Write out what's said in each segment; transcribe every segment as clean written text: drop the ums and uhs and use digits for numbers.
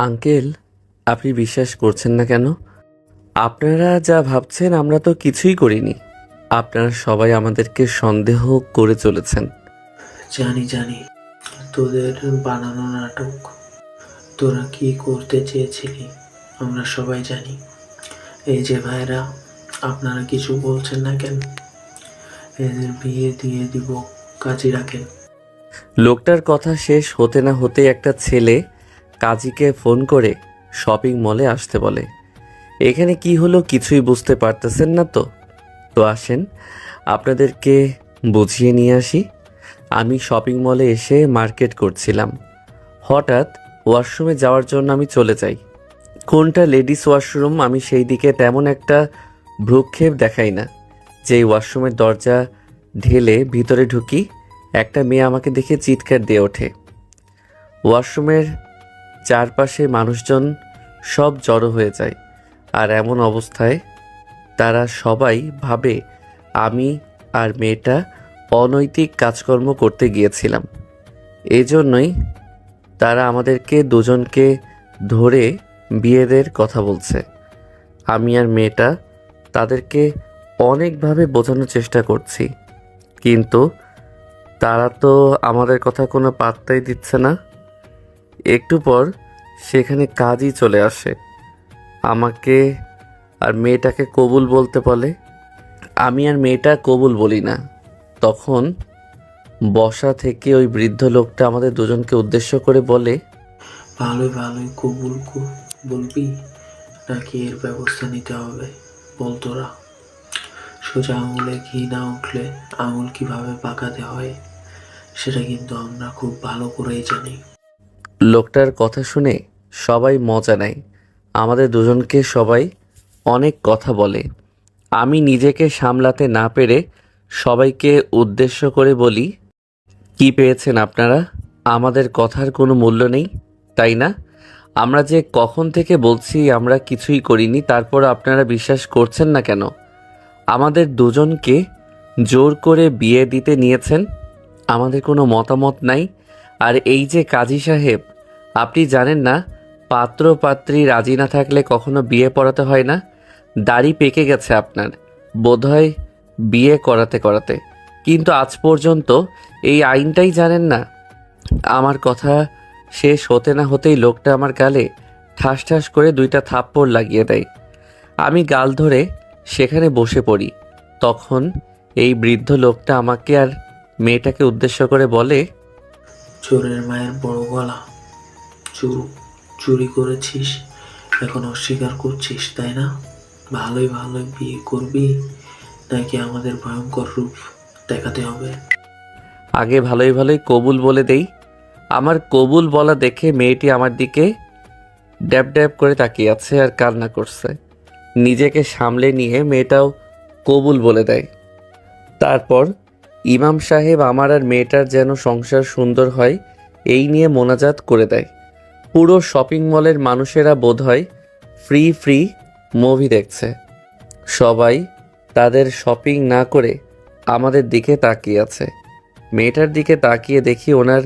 Uncle, আপনি বিশ্বাস করছেন না কেন? আপনারা যা ভাবছেন আমরা তো কিছুই করিনি। আপনারা সবাই আমাদেরকে সন্দেহ করে চলেছেন। জানি জানি, তোদের বানানো নাটক। তোরা কি করতে চেয়েছিলি আমরা সবাই জানি। এই যে ভাইরা, আপনারা কিছু বলছেন না কেন? এদের বিয়ে দিয়ে দিব, কাজী রাখেন। লোকটার কথা শেষ হতে না হতে একটা ছেলে কাজীকে ফোন করে শপিং মলে আসতে বলে। এখানে কি হলো কিছুই বুঝতে পারতেছেন না তো? তো আসেন আপনাদেরকে বুঝিয়ে নিয়ে আসি। আমি শপিং মলে এসে মার্কেট করছিলাম। হঠাৎ ওয়াশরুমে যাওয়ার জন্য আমি চলে যাই। কোনটা লেডিস ওয়াশরুম আমি সেই দিকে তেমন একটা ভ্রুক্ষেপ দেখাই না। যেই ওয়াশরুমের দরজা ঢেলে ভিতরে ঢুকি, একটা মেয়ে আমাকে দেখে চিৎকার দিয়ে ওঠে। ওয়াশরুমের চারপাশে মানুষজন সব জড়ো হয়ে যায়। আর এমন অবস্থায় তারা সবাই ভাবে আমি আর মেয়েটা অনৈতিক কাজকর্ম করতে গিয়েছিলাম। এই জন্যই তারা আমাদেরকে দুজনকে ধরে বিয়েদের কথা বলছে। আমি আর মেয়েটা তাদেরকে অনেকভাবে বোঝানোর চেষ্টা করছি, কিন্তু তারা তো আমাদের কথা কোনো পাত্তাই দিচ্ছে না। একটু পর সেখানে কাজই চলে আসে, আমাকে আর মেয়েটাকে কবুল বলতে বলে। আমি আর মেয়েটা কবুল বলি না। তখন বসা থেকে ওই বৃদ্ধ লোকটা আমাদের দুজনকে উদ্দেশ্য করে বলে, ভালোই ভালোই কবুল বলবি, নাকি এর ব্যবস্থা নিতে হবে? বল তোরা। সোজা আঙুলে ঘি না উঠলে আঙুল কিভাবে পাকাতে হয় সেটা কিন্তু আমরা খুব ভালো করেই জানি। লোকটার কথা শুনে সবাই মজা নেয়। আমাদের দুজনকে সবাই অনেক কথা বলে। আমি নিজেকে সামলাতে না পেরে সবাইকে উদ্দেশ্য করে বলি, কি পেয়েছেন আপনারা? আমাদের কথার কোনো মূল্য নেই, তাই না? আমরা যে কখন থেকে বলছি আমরা কিছুই করিনি, তারপর আপনারা বিশ্বাস করছেন না কেন? আমাদের দুজনকে জোর করে বিয়ে দিতে নিয়েছেন, আমাদের কোনো মতামত নাই। আর এই যে কাজী সাহেব, আপনি জানেন না পাত্র পাত্রী রাজি না থাকলে কখনো বিয়ে পড়াতে হয় না? দাড়ি পেকে গেছে আপনার বোধহয় বিয়ে করাতে করাতে, কিন্তু আজ পর্যন্ত এই আইনটাই জানেন না। আমার কথা শেষ হতে না হতেই লোকটা আমার গালে ঠাস ঠাস করে দুইটা থাপ্পড় লাগিয়ে দেয়। আমি গাল ধরে সেখানে বসে পড়ি। তখন এই বৃদ্ধ লোকটা আমাকে আর মেয়েটাকে উদ্দেশ্য করে বলে, চোরের মায়ের বড় গলা। চুরি করেছিস, এখন অস্বীকার করছিস, তাই না? ভালোই ভালোই বিয়ে করবি, নাকি আমাদের ভয়ঙ্কর রূপ দেখাতে হবে? আগে ভালোই ভালোই কবুল বলে দেই। আমার কবুল বলা দেখে মেয়েটি আমার দিকে ড্যাব ড্যাব করে তাকিয়ে আছে আর কান্না করছে। নিজেকে সামলে নিয়ে মেয়েটাও কবুল বলে দেয়। তারপর ইমাম সাহেব আমার আর মেয়েটার যেন সংসার সুন্দর হয় এই নিয়ে মোনাজাত করে দেয়। পুরো শপিং মলের মানুষেরা বোধহয় ফ্রি ফ্রি মুভি দেখছে। সবাই তাদের শপিং না করে আমাদের দিকে তাকিয়ে আছে। মেয়েটার দিকে তাকিয়ে দেখি ওনার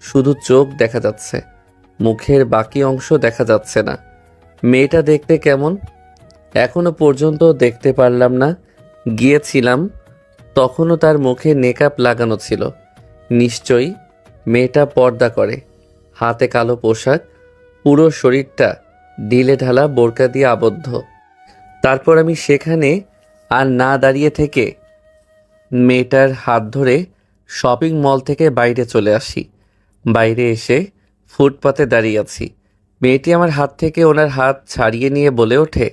শুধু চোখ দেখা যাচ্ছে, মুখের বাকি অংশ দেখা যাচ্ছে না। মেয়েটা দেখতে কেমন এখনো পর্যন্ত দেখতে পারলাম না। গিয়েছিলাম তখনও তার মুখে মেকআপ লাগানো ছিল। নিশ্চয়ই মেয়েটা পর্দা করে। হাতে কালো পোশাক, পুরো শরীরটা ঢিলে ঢালা বোরকা দিয়ে আবদ্ধ। তারপর আমি সেখানে আর না দাঁড়িয়ে থেকে মেয়েটার হাত ধরে শপিং মল থেকে বাইরে চলে আসি। বাইরে এসে ফুটপাতে দাঁড়িয়ে আছি। মেয়েটি আমার হাত থেকে ওনার হাত ছাড়িয়ে নিয়ে বলে ওঠে,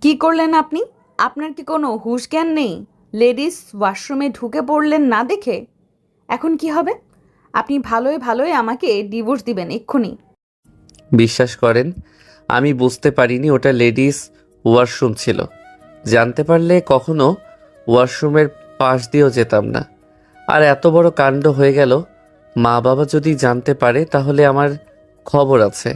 কি করলেন আপনি? আপনার কি কোনো হুঁশ জ্ঞান নেই? লেডিস ওয়াশরুমে ঢুকে পড়লেন না দেখে? এখন কি হবে? আপনি ভালোই ভালোই আমাকে ডিভোর্স দিবেন এক্ষুনি। বিশ্বাস করেন আমি বুঝতে পারিনি ওটা লেডিস ওয়াশরুম ছিল। জানতে পারলে কখনো ওয়াশরুমের পাশ দিয়েও যেতাম না। আর এত বড় কাণ্ড হয়ে গেল, মা বাবা যদি জানতে পারে তাহলে আমার খবর আছে।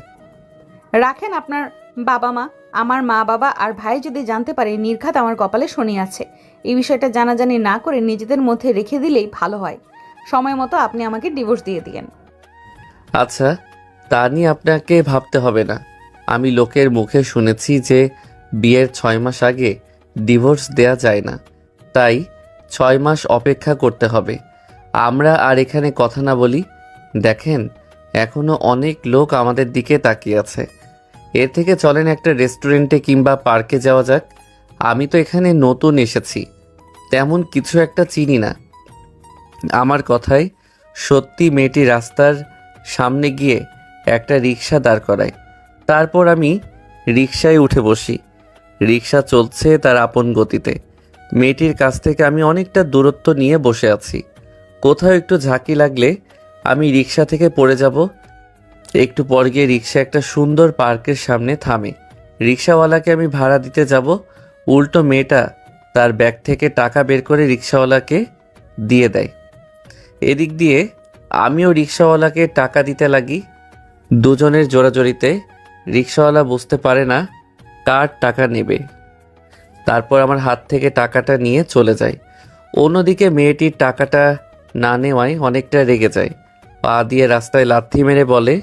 রাখেন আপনার বাবা মা। আমার মা বাবা আর ভাই যদি জানতে পারে নির্ঘাত আমার কপালে শনি আছে, এই বিষয়টা জানাজানি না করে নিজেদের মধ্যে রেখে দিলেই ভালো হয়। সময় মতো আপনি আমাকে ডিভোর্স দিয়ে দিয়েন। আচ্ছা, তা নিয়ে আপনাকে ভাবতে হবে না। আমি লোকের মুখে শুনেছি যে বিয়ের 6 মাস আগে ডিভোর্স দেয়া যায় না, তাই 6 মাস অপেক্ষা করতে হবে। আমরা আর এখানে কথা না বলি। দেখেন, এখনো অনেক লোক আমাদের দিকে তাকিয়ে আছে। এর থেকে চলেন একটা রেস্টুরেন্টে কিংবা পার্কে যাওয়া যাক। আমি তো এখানে নতুন এসেছি, তেমন কিছু একটা চিনি না। আমার কথায় সত্যি মেয়েটি রাস্তার সামনে গিয়ে একটা রিক্সা দাঁড় করায়। তারপর আমি রিক্সায় উঠে বসি। রিক্সা চলছে তার আপন গতিতে। মেয়েটির কাছ থেকে আমি অনেকটা দূরত্ব নিয়ে বসে আছি। কোথাও একটু ঝাঁকি লাগলে আমি রিক্সা থেকে পড়ে যাব। একটু পর গিয়ে রিক্সা একটা সুন্দর পার্কের সামনে থামে। রিক্সাওয়ালাকে আমি ভাড়া দিতে যাব, উল্টো মেয়েটা তার ব্যাগ থেকে টাকা বের করে রিক্সাওয়ালাকে দিয়ে দেয়। এদিক দিয়ে আমিও রিক্সাওয়ালাকে টাকা দিতে লাগি। দুজনের জোরাজোরিতে রিক্সাওয়ালা বুঝতে পারে না কার টাকা নেবে। তারপর আমার হাত থেকে টাকাটা নিয়ে চলে যায়। অন্যদিকে মেয়েটির টাকাটা না নেওয়ায় অনেকটা রেগে যায়। পা দিয়ে রাস্তায় লাথি মেরে বলে,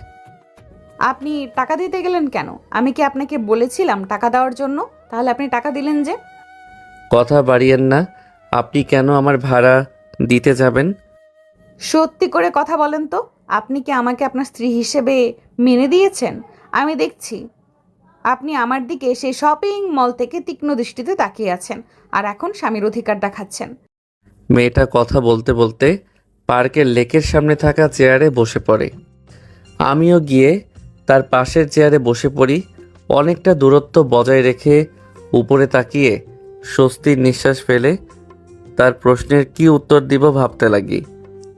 আপনি টাকা দিতে গেলেন কেন? আমি কি আপনাকে বলেছিলাম টাকা দেওয়ার জন্য? তাহলে আপনি টাকা দিলেন যে? কথা বাড়িয়েন না। আপনি কেন আমার ভাড়া দিতে যাবেন? সত্যি করে কথা বলেন তো, আপনি কি আমাকে আপনার স্ত্রী হিসেবে মেনে দিয়েছেন? আমি দেখছি আপনি আমার দিকে সেই শপিং মল থেকে তীক্ষ্ণ দৃষ্টিতে তাকিয়ে আছেন, আর এখন স্বামীর অধিকার দেখাচ্ছেন। মেয়েটা কথা বলতে বলতে পার্কের লেকের সামনে থাকা চেয়ারে বসে পড়ে। আমিও গিয়ে তার পাশের চেয়ারে বসে পড়ি। অনেকটা দূরত্ব বজায় রেখে উপরে তাকিয়ে স্বস্তির নিঃশ্বাস ফেলে তার প্রশ্নের কি উত্তর দিব ভাবতে লাগি।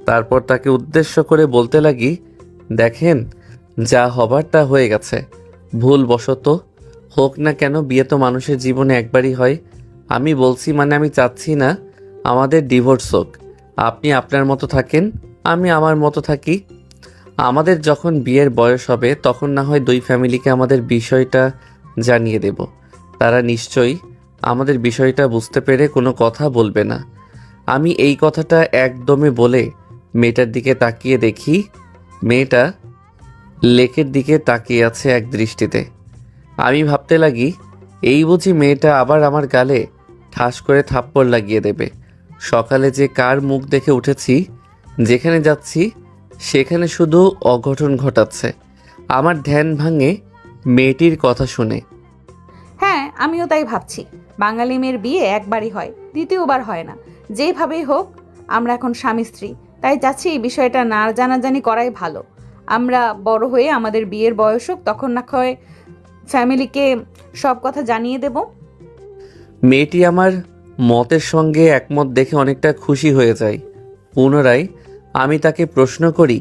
তারপর তাকে উদ্দেশ্য করে বলতে লাগি, দেখেন, যা হবার তা হয়ে গেছে। ভুলবশত হোক না কেন, বিয়ে তো মানুষের জীবনে একবারই হয়। আমি বলছি মানে আমি চাচ্ছি না আমাদের ডিভোর্স হোক। আপনি আপনার মতো থাকেন, আমি আমার মতো থাকি। আমাদের যখন বিয়ের বয়স হবে তখন না হয় দুই ফ্যামিলিকে আমাদের বিষয়টা জানিয়ে দেব। তারা নিশ্চয়ই আমাদের বিষয়টা বুঝতে পেরে কোনো কথা বলবে না। আমি এই কথাটা একদমে বলে মেয়েটার দিকে তাকিয়ে দেখি মেয়েটা লেকের দিকে তাকিয়ে আছে এক দৃষ্টিতে। আমি ভাবতে লাগি, এই বুঝি মেয়েটা আবার আমার গালে ঠাস করে থাপ্পড় লাগিয়ে দেবে। সকালে যে কার মুখ দেখে উঠেছি, যেখানে যাচ্ছি সেখানে শুধু অঘটন ঘটাচ্ছে। আমার ধ্যান ভাঙে মেয়েটির কথা শুনে। হ্যাঁ, আমিও তাই ভাবছি। বাঙালি মেয়ের বিয়ে একবারই হয়, দ্বিতীয়বার হয় না। যেইভাবেই হোক আমরা এখন স্বামী স্ত্রী, তাই চাচ্ছি এই বিষয়টা না জানাজানি করাই ভালো। আমরা বড় হয়ে আমাদের বিয়ের বয়স হোক, তখন না হয় ফ্যামিলিকে সব কথা জানিয়ে দেব। মেয়েটি আমার মতের সঙ্গে একমত দেখে অনেকটা খুশি হয়ে যায়। পুনরায় আমি তাকে প্রশ্ন করি,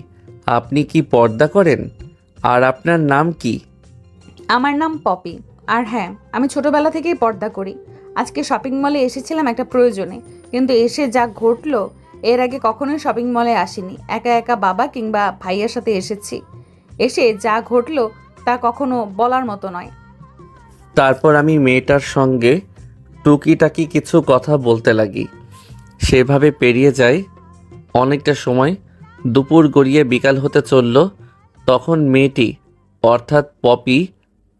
আপনি কি পর্দা করেন? আর আপনার নাম কি? আমার নাম পপি। আর হ্যাঁ, আমি ছোটবেলা থেকেই পর্দা করি। আজকে শপিং মলে এসেছিলাম একটা প্রয়োজনে, কিন্তু এসে যা ঘটলো, এর আগে কখনোই শপিং মলে আসিনি। একা একা বাবা কিংবা ভাইয়ের সাথে এসেছি। এসে যা ঘটলো তা কখনো বলার মতো নয়। তারপর আমি মেয়েটার সঙ্গে টুকিটাকি কিছু কথা বলতে লাগি। সেভাবে পেরিয়ে যায় অনেকটা সময়। দুপুর গড়িয়ে বিকাল হতে চলল। তখন মেয়েটি অর্থাৎ পপি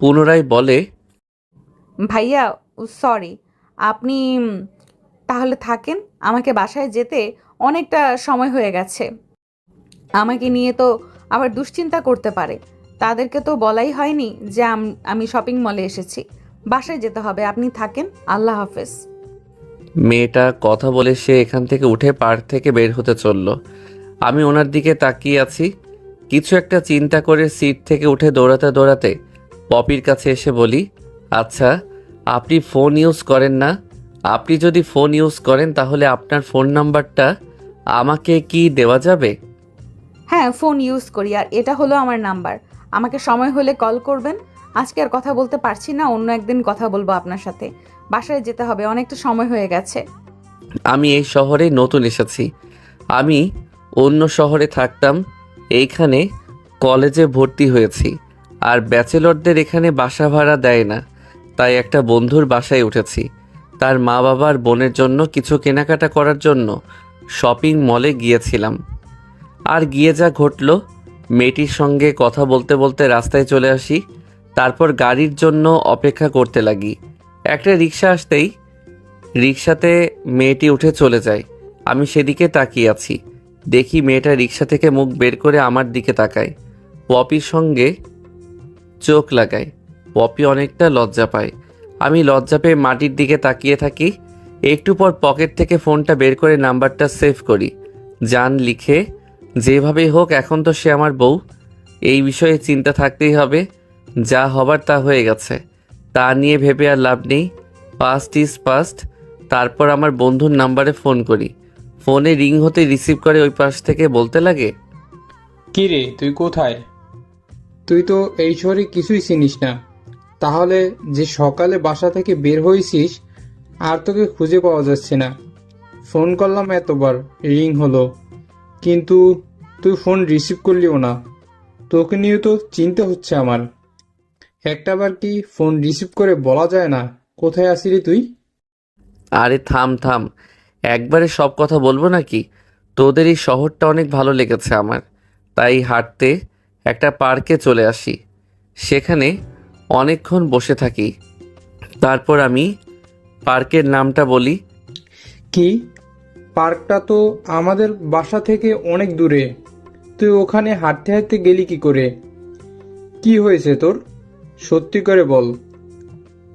পুনরায় বলে, ভাইয়া, সরি, আপনি তাহলে থাকেন। আমাকে বাসায় যেতে অনেকটা সময় হয়ে গেছে। আমাকে নিয়ে তো আবার দুশ্চিন্তা করতে পারে। তাদেরকে তো বলাই হয়নি যে আমি শপিং মলে এসেছি। বাসায় যেতে হবে, আপনি থাকেন। আল্লাহ হাফেজ। মেয়েটা কথা বলে সে এখান থেকে উঠে পার্ক থেকে বের হতে চলল। আমি ওনার দিকে তাকিয়ে আছি। কিছু একটা চিন্তা করে সিট থেকে উঠে দৌড়াতে দৌড়াতে পপির কাছে এসে বলি, আচ্ছা, আপনি ফোন ইউজ করেন না? আপনি যদি ফোন ইউজ করেন তাহলে আপনার ফোন নাম্বারটা আমাকে কি দেওয়া যাবে? হ্যাঁ, ফোন ইউজ করি, আর এটা হলো আমার নাম্বার। আমাকে সময় হলে কল করবেন। আজকে আর কথা বলতে পারছি না, অন্য একদিন কথা বলবো আপনার সাথে। বাসায় যেতে হবে, অনেকটা সময় হয়ে গেছে। আমি এই শহরে নতুন এসেছি। আমি অন্য শহরে থাকতাম, এইখানে কলেজে ভর্তি হয়েছি। আর ব্যাচেলরদের এখানে বাসা ভাড়া দেয় না, তাই একটা বন্ধুর বাসায় উঠেছি। তার মা বাবার বোনের জন্য কিছু কেনাকাটা করার জন্য শপিং মলে গিয়েছিলাম। আর গিয়ে যা ঘটল মেয়েটির সঙ্গে কথা বলতে বলতে রাস্তায় চলে আসি। তারপর গাড়ির জন্য অপেক্ষা করতে লাগি। একটা রিক্সা আসতেই রিক্সাতে মেয়েটি উঠে চলে যায়। আমি সেদিকে তাকিয়ে আছি। দেখি মেয়েটা রিক্সা থেকে মুখ বের করে আমার দিকে তাকায়, পপির সঙ্গে চোখ লাগায়। পপি অনেকটা লজ্জা পায়। আমি লজ্জা পেয়ে মাটির দিকে তাকিয়ে থাকি। একটু পর পকেট থেকে ফোনটা বের করে নাম্বারটা সেভ করি। জান লিখে, যেভাবেই হোক এখন তো সে আমার বউ, এই বিষয়ে চিন্তা থাকতেই হবে। যা হবার তা হয়ে গেছে, তা নিয়ে ভেবে আর লাভ নেই। Past is past. তারপর আমার বন্ধুর নাম্বারে ফোন করি। ফোনে রিং হতে রিসিভ করে ওই পাশ থেকে বলতে লাগে, কি রে, তুই কোথায়? তুই তো এই শহরে কিছুই চিনিস না। তাহলে যে সকালে বাসা থেকে বের হয়েছিস আর তোকে খুঁজে পাওয়া যাচ্ছে না। ফোন করলাম এতবার, রিং হলো, কিন্তু তুই ফোন রিসিভ করলিও না। তোকে নিয়ে তো চিন্তা হচ্ছে আমার। একটাবার কি ফোন রিসিভ করে বলা যায় না কোথায় আছিলি তুই? আরে থাম থাম, একবারে সব কথা বলবো নাকি? তোদের এই শহরটা অনেক ভালো লেগেছে আমার, তাই হাঁটতে একটা পার্কে চলে আসি। সেখানে অনেকক্ষণ বসে থাকি। তারপর আমি পার্কের নামটা বলি। কি? পার্কটা তো আমাদের বাসা থেকে অনেক দূরে। তুই ওখানে হাঁটতে হাঁটতে গেলি কি করে? কি হয়েছে তোর? সত্যি করে বল,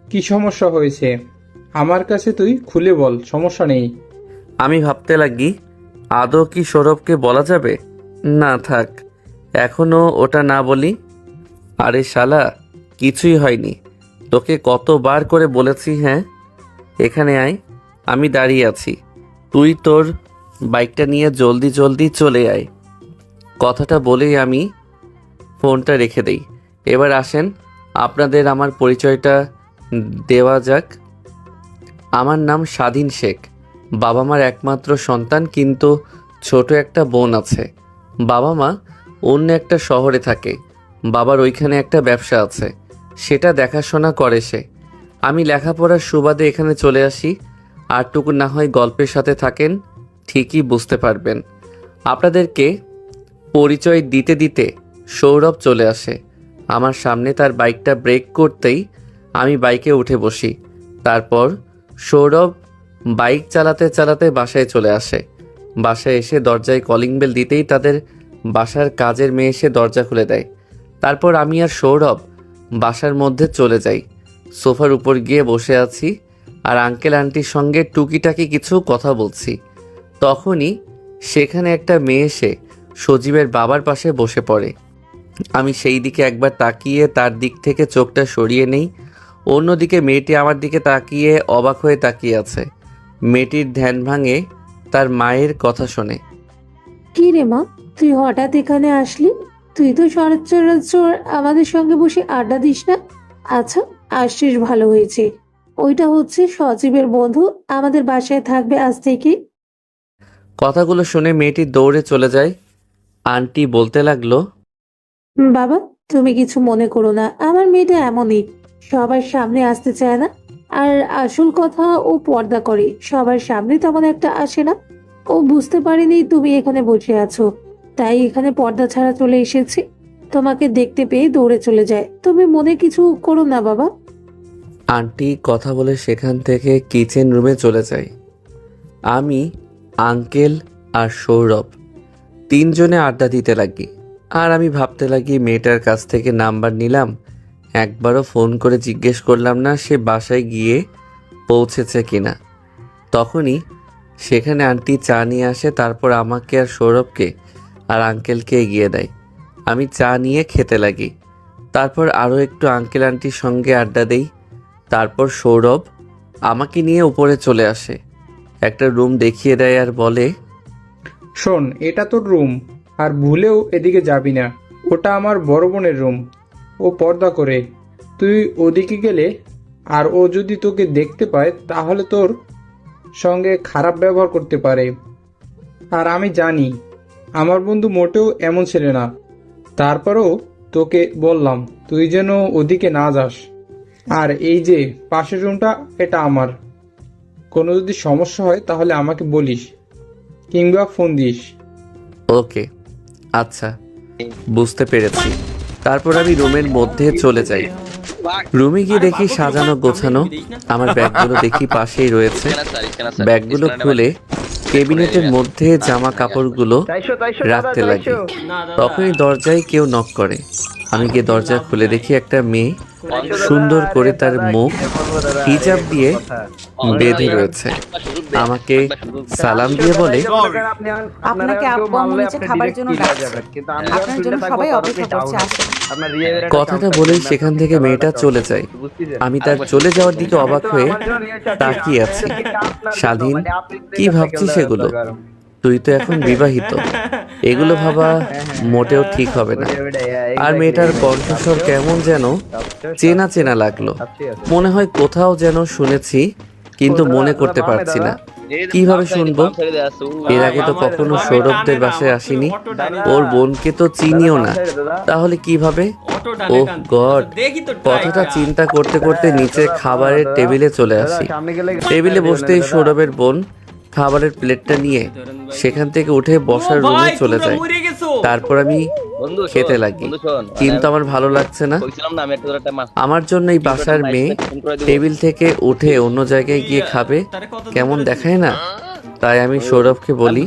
কি সমস্যা হয়েছে? আমার কাছে তুই খুলে বল, সমস্যা নেই। আমি ভাবতে লাগি, আদৌ কি সৌরভকে বলা যাবে? না থাক, এখনো ওটা না বলি। আরে শালা, কিছুই হয়নি। তোকে কতবার করে বলেছি, হ্যাঁ এখানে আয়, আমি দাঁড়িয়ে আছি। তুই তোর বাইকটা নিয়ে জলদি জলদি চলে আয়। কথাটা বলেই আমি ফোনটা রেখে দেই। এবার আসেন আপনাদের আমার পরিচয়টা দেওয়া যাক। আমার নাম স্বাধীন শেখ। বাবা মার একমাত্র সন্তান, কিন্তু ছোট একটা বোন আছে। বাবা মা অন্য একটা শহরে থাকে। বাবার ওইখানে একটা ব্যবসা আছে, সেটা দেখাশোনা করে সে। আমি লেখাপড়ার সুবাদে এখানে চলে আসি। আরটুকু না হয় গল্পের সাথে থাকেন, ঠিকই বুঝতে পারবেন। আপনাদেরকে পরিচয় দিতে দিতে সৌরভ চলে আসে আমার সামনে। তার বাইকটা ব্রেক করতেই আমি বাইকে উঠে বসি। তারপর সৌরভ বাইক চালাতে চালাতে বাসায় চলে আসে। বাসায় এসে দরজায় কলিং বেল দিতেই তাদের বাসার কাজের মেয়ে এসে দরজা খুলে দেয়। তারপর আমি আর সৌরভ বাসার মধ্যে চলে যাই। সোফার উপর গিয়ে বসে আছি আর আঙ্কেল আন্টির সঙ্গে টুকিটাকি কিছু কথা বলছি। তখনই সেখানে একটা মেয়ে এসে সজীবের বাবার পাশে বসে পড়ে। আমি সেই দিকে একবার তাকিয়ে তার দিক থেকে চোখটা সরিয়ে নেই। অন্যদিকে মেয়েটি আমার দিকে তাকিয়ে অবাক হয়ে তাকিয়ে আছে। মেয়েটির ধ্যান ভাঙে তার মায়ের কথা শোনে। কি রে মা, তুই হঠাৎ এখানে আসলি? তুই তো সচরাচর আমাদের সঙ্গে বসে আড্ডা দিস না। আচ্ছা, আসছিস, ভালো হয়েছে। ওইটা হচ্ছে সজীবের বন্ধু, আমাদের বাসায় থাকবে আজ থেকে। কথাগুলো শুনে মেয়েটি দৌড়ে চলে যায়। আন্টি বলতে লাগলো, বাবা, তুমি কিছু মনে করো না, আমার মেয়েটা এমনই, সবার সামনে আসতে চায় না। আর আসল কথা, ও পর্দা করে, সবার সামনে তেমন একটা আসে না। ও বুঝতে পারেনি তুমি এখানে বসে আছো, তাই এখানে পর্দা ছাড়া চলে এসেছে। তোমাকে দেখতে পেয়ে দৌড়ে চলে যায়। তুমি মনে কিছু করো না বাবা। আন্টি কথা বলে সেখান থেকে কিচেন রুমে চলে যায়। আমি, আঙ্কেল আর সৌরভ তিনজনে আড্ডা দিতে লাগি। আর আমি ভাবতে লাগি, মেয়েটার কাছ থেকে নাম্বার নিলাম, একবারও ফোন করে জিজ্ঞেস করলাম না সে বাসায় গিয়ে পৌঁছেছে কিনা। তখনই সেখানে আন্টি চা নিয়ে আসে। তারপর আমাকে আর সৌরভকে আর আঙ্কেলকে এগিয়ে দেয়। আমি চা নিয়ে খেতে লাগি। তারপর আরও একটু আঙ্কেল আন্টির সঙ্গে আড্ডা দেই। তারপর সৌরভ আমাকে নিয়ে উপরে চলে আসে, একটা রুম দেখিয়ে দেয় আর বলে, শোন, এটা তোর রুম, আর ভুলেও এদিকে যাবি না। ওটা আমার বড় বোনের রুম, ও পর্দা করে। তুই ওদিকে গেলে আর ও যদি তোকে দেখতে পায় তাহলে তোর সঙ্গে খারাপ ব্যবহার করতে পারে। আর আমি জানি আমার বন্ধু মোটেও এমন ছেলে না। তারপরেও তোকে বললাম তুই যেন ওদিকে না যাস। আর এই যে পাশের রুমটা, এটা আমার। কোনো যদি সমস্যা হয় তাহলে আমাকে বলিস, কিংবা ফোন দিস। ওকে আচ্ছা। বুঝতে পেরেছি। তারপর আমি রুমের মধ্যে চলে যাই। রুমে গিয়ে দেখি সাজানো গোছানো। আমার ব্যাগগুলো দেখি পাশেই রয়েছে। ব্যাগগুলো খুলে কেবিনেটের মধ্যে জামা কাপড়গুলো রাখতে লাগি। তখনই দরজায় কেউ নক করে। আমি গিয়ে দরজা খুলে দেখি একটা মেয়ে সুন্দর করে তার মুখ হিজাব দিয়ে বেঁধে রয়েছে। আমাকে সালাম দিয়ে বলে, আপনাকে আব্বু আম্মু নিচে খাবার জন্য ডাকছে। আপনার জন্য সবাই অপেক্ষা করছে, আসেন। কথাটা বলেই সেখান থেকে মেয়েটা চলে যায়। আমি তার চলে যাওয়ার দিকে অবাক হয়ে তাকিয়ে আছি। স্বাধীন, কি ভাবছিস এগুলো? তুই তো এখন বিবাহিত। এগুলো ভাবা মোটেও ঠিক হবে না। আর মেয়েটার কণ্ঠস্বর কেমন যেন চেনা চেনা লাগলো। মনে হয় কোথাও যেন শুনেছি, কিন্তু মনে করতে পারছি না। কিভাবে শুনবো? এর আগে তো কখনো সৌরভদের বাসায় আসিনি। ওর বোনকে তো চিনিও না, তাহলে কিভাবে? ওহ গড! কথাটা চিন্তা করতে করতে নিচে খাবারের টেবিলে চলে আসি। টেবিলে বসতেই সৌরভের বোন খাবারের প্লেটটা নিয়ে সেখান থেকে উঠে বসার রুমে চলে যায়। তারপর আমি খেতে লাগি, কিন্তু আমার ভালো লাগছে না। আমার জন্য এই বাসার মেয়ে টেবিল থেকে উঠে অন্য জায়গায় গিয়ে খাবে, কেমন দেখায় না? তাই আমি সৌরভকে বলি,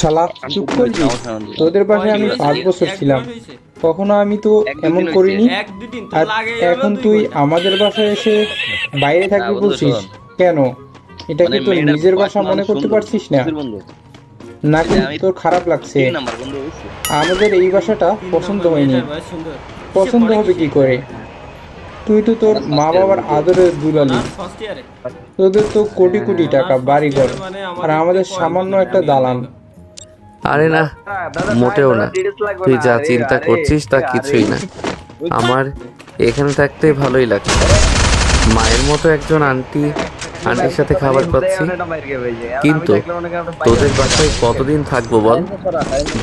শালা চুপ করবি? তোদের বাসায় আমি 5 বছর ছিলাম, কখনো আমি তো এমন করিনি। আর এখন তুই আমাদের বাসায় এসে বাইরে থাকবি বলছিস কেন? এটা কি তোর নিজের বাসা মনে করতে পারছিস না? নাকি তোর খারাপ লাগছে? আমাদের এই বাসাটা পছন্দ হয়নি। পছন্দ হবে কি করে? তুই তো তোর মা বাবার আদরের দুলালি। তোদের তো কোটি কোটি টাকা, বাড়িঘর, আর আমাদের সামান্য একটা দালান। আরে না, মোটেও না। তুই যা চিন্তা করছিস তা কিছুই না। আমার এখানে থাকতে ভালোই লাগছে। মায়ের মতো একজন আন্টির সাথে খাবার পাচ্ছি। কিন্তু তোদের বাসায় কতদিন থাকবো বল?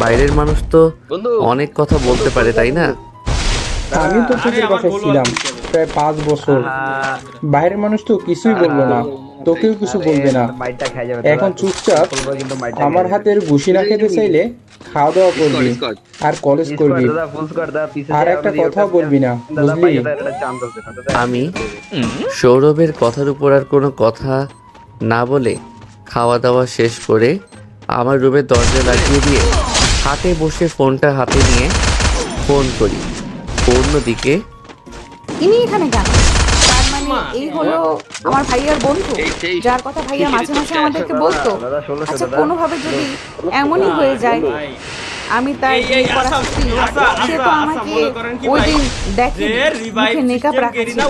বাইরের মানুষ তো অনেক কথা বলতে পারে, তাই না? আমি তো তোদের বাসায় ছিলাম প্রায় 5 বছর। বাইরের মানুষ তো কিছুই বললো না, তোকেও কিছু বলবে না। এখন চুপচাপ আমার হাতের ঘুষি না খেতে চাইলে খাওয়া দাওয়া করবি আর কলেজ করবি, আর একটা কথাও বলবি না, বুঝলি? আমি সৌরভের কথার উপর আর কোনো কথা না বলে খাওয়া দাওয়া শেষ করে আমার রুমের দরজা লাগিয়ে দিয়ে হাতে বসে ফোনটা হাতে নিয়ে ফোন করি। অন্যদিকে ইনি এখানে কেন? তার মানে এই হলো আমার ভাইয়ার বন্ধু, যার কথা ভাইয়া মাঝে মাঝে আমাদেরকে বলতো। আচ্ছা, কোনোভাবে যদি এমনই হয়ে যায় আমি তার বিয়ে করা স্ত্রী, সে তো আমাকে ওই দিন দেখে মুখে মেকআপ রাখছে।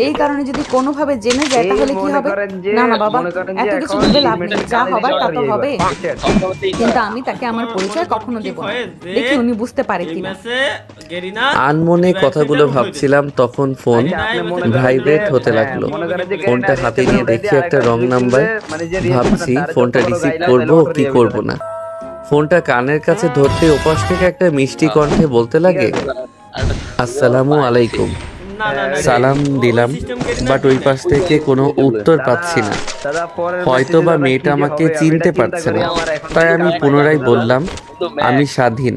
এই কারণে যদি কোনোভাবে জেনে যায় তাহলে কি হবে? না না বাবা, এত কিছু ভেবে লাভ নেই, যা হবার তা তো হবে। কিন্তু আমি তাকে আমার পরিচয় কখনো দেব না, দেখি উনি বুঝতে পারে কিনা। আনমনে কথাগুলো ভাবছিলাম, তখন ফোন ভাইব্রেট হতে লাগলো। ফোনটা হাতে নিয়ে দেখি একটা রং নাম্বার। ভাবছি ফোনটা রিসিভ করবো কি করব না। ফোনটা কানের কাছে ধরতে ওপাশ থেকে একটা মিষ্টি কণ্ঠে বলতে লাগে, আসসালামু আলাইকুম। সালাম দিলাম, বাট ওই পাশ থেকে কোনো উত্তর পাচ্ছি না। হয়তো বা মেয়েটা আমাকে চিনতে পারছে না। তাই আমি পুনরায় বললাম, আমি স্বাধীন।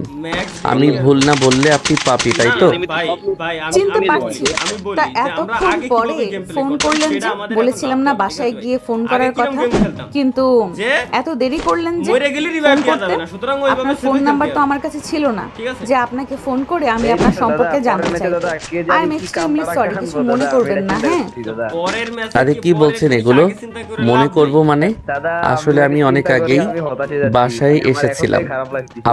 আমি ভুল না বললে আপনি পাপি, তাই তো? চিনতে পারছি। তা এতক্ষণ পরে ফোন করলেন যে? বলেছিলাম না বাসায় গিয়ে ফোন করার কথা, কিন্তু এত দেরি করলেন যে ফোন করতে? আপনার ফোন নাম্বার তো আমার কাছে ছিল না যে আপনাকে ফোন করে আমি আপনার সম্পর্কে জানতে চাই। আই এম এক্সট্রিমলি সরি, কিছু মনে করবেন না। হ্যাঁ, আরে কি বলছেন এগুলো? মনে করব মানে? আসলে আমি অনেক আগেই বাসায় এসেছিলাম।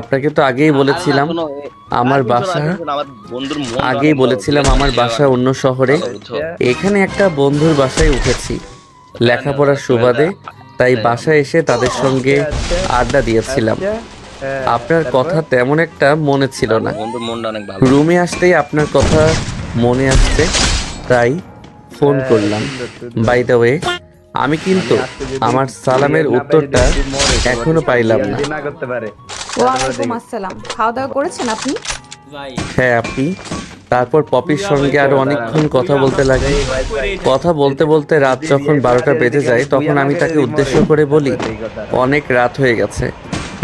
আপনাকে তো আগেই বলেছিলাম আমার বাসা আমার বাসা অন্য শহরে। এখানে একটা বন্ধুর বাসায় উঠেছি লেখাপড়ার সুবাদে, তাই বাসায় এসে তাদের সঙ্গে আড্ডা দিয়েছিলাম। আপনার কথা তেমন একটা মনে ছিল না। রুমে আসতেই আপনার কথা মনে আসছে, তাই ফোন করলাম। বাই দ্য ওয়ে, আমি কিন্তু আমার সালামের উত্তরটা এখনো পাইলাম না। ওয়ালাইকুম আসসালাম। খাওয়া দাওয়া করেছেন আপনি? হ্যাঁ, আপনি? তারপর পপির সঙ্গে আরো অনেকক্ষণ কথা বলতে লাগি। কথা বলতে বলতে রাত যখন 12টা বেজে যায়, তখন আমি তাকে উদ্দেশ্য করে বলি, অনেক রাত হয়ে গেছে,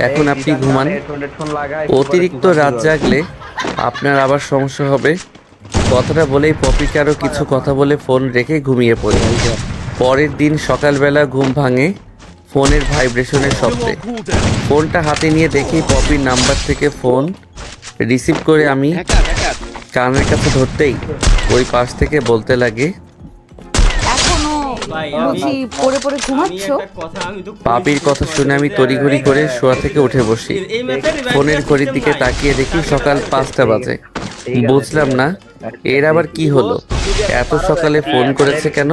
এখন আপনি ঘুমান। অতিরিক্ত রাত জাগলে আপনার আবার সমস্যা হবে। কথাটা বলেই পপিকে আরও কিছু কথা বলে ফোন রেখে ঘুমিয়ে পড়ি। পরের দিন সকালবেলা ঘুম ভাঙে ফোনের ভাইব্রেশনের শব্দে। ফোনটা হাতে নিয়ে দেখি পপির নাম্বার থেকে ফোন রিসিভ করে আমি কানের কাছে ধরতেই ওই পাশ থেকে বলতে লাগে, এখনো বুঝি পড়ে পড়ে ঘুমাচ্ছ? পাপির কথা শুনে আমি তড়িঘড়ি করে শোয়া থেকে উঠে বসি। ফোনের ঘড়ির দিকে তাকিয়ে দেখি সকাল 5টা বাজে। বুঝলাম না এর আবার কি হলো, এত সকালে ফোন করেছে কেন?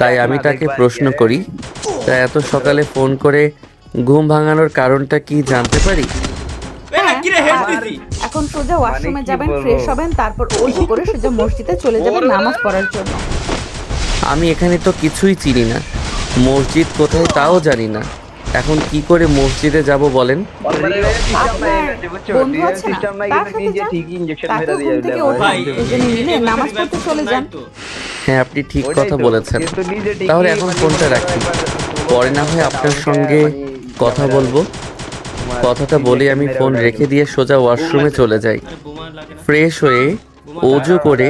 তাই আমি তাকে প্রশ্ন করি, তা এত সকালে ফোন করে ঘুম ভাঙানোর কারণটা কি জানতে পারি? এখন সোজা ওয়াশরুমে যাবেন, ফ্রেশ হবেন, তারপর ওযু করে সোজা মসজিদে চলে যাবেন নামাজ পড়ার জন্য। আমি এখানে তো কিছুই চিনি না, মসজিদ কোথায় তাও জানি না। এখন কি করে মসজিদে যাব বলেন? আপনার বন্ধু আছে না, তার সাথে যান। তাকে ঘুম থেকে ওঠান, দুজনে মিলে নামাজ পড়তে চলে যান। হ্যাঁ, আপনি ঠিক কথা বলেছেন। তাহলে এখন ফোনটা রাখি, পরে না হয় আপনার সঙ্গে কথা বলবো। কথাটা বলে আমি ফোন রেখে দিয়ে সোজা ওয়াশরুমে চলে যাই। ফ্রেশ হয়ে ওযু করে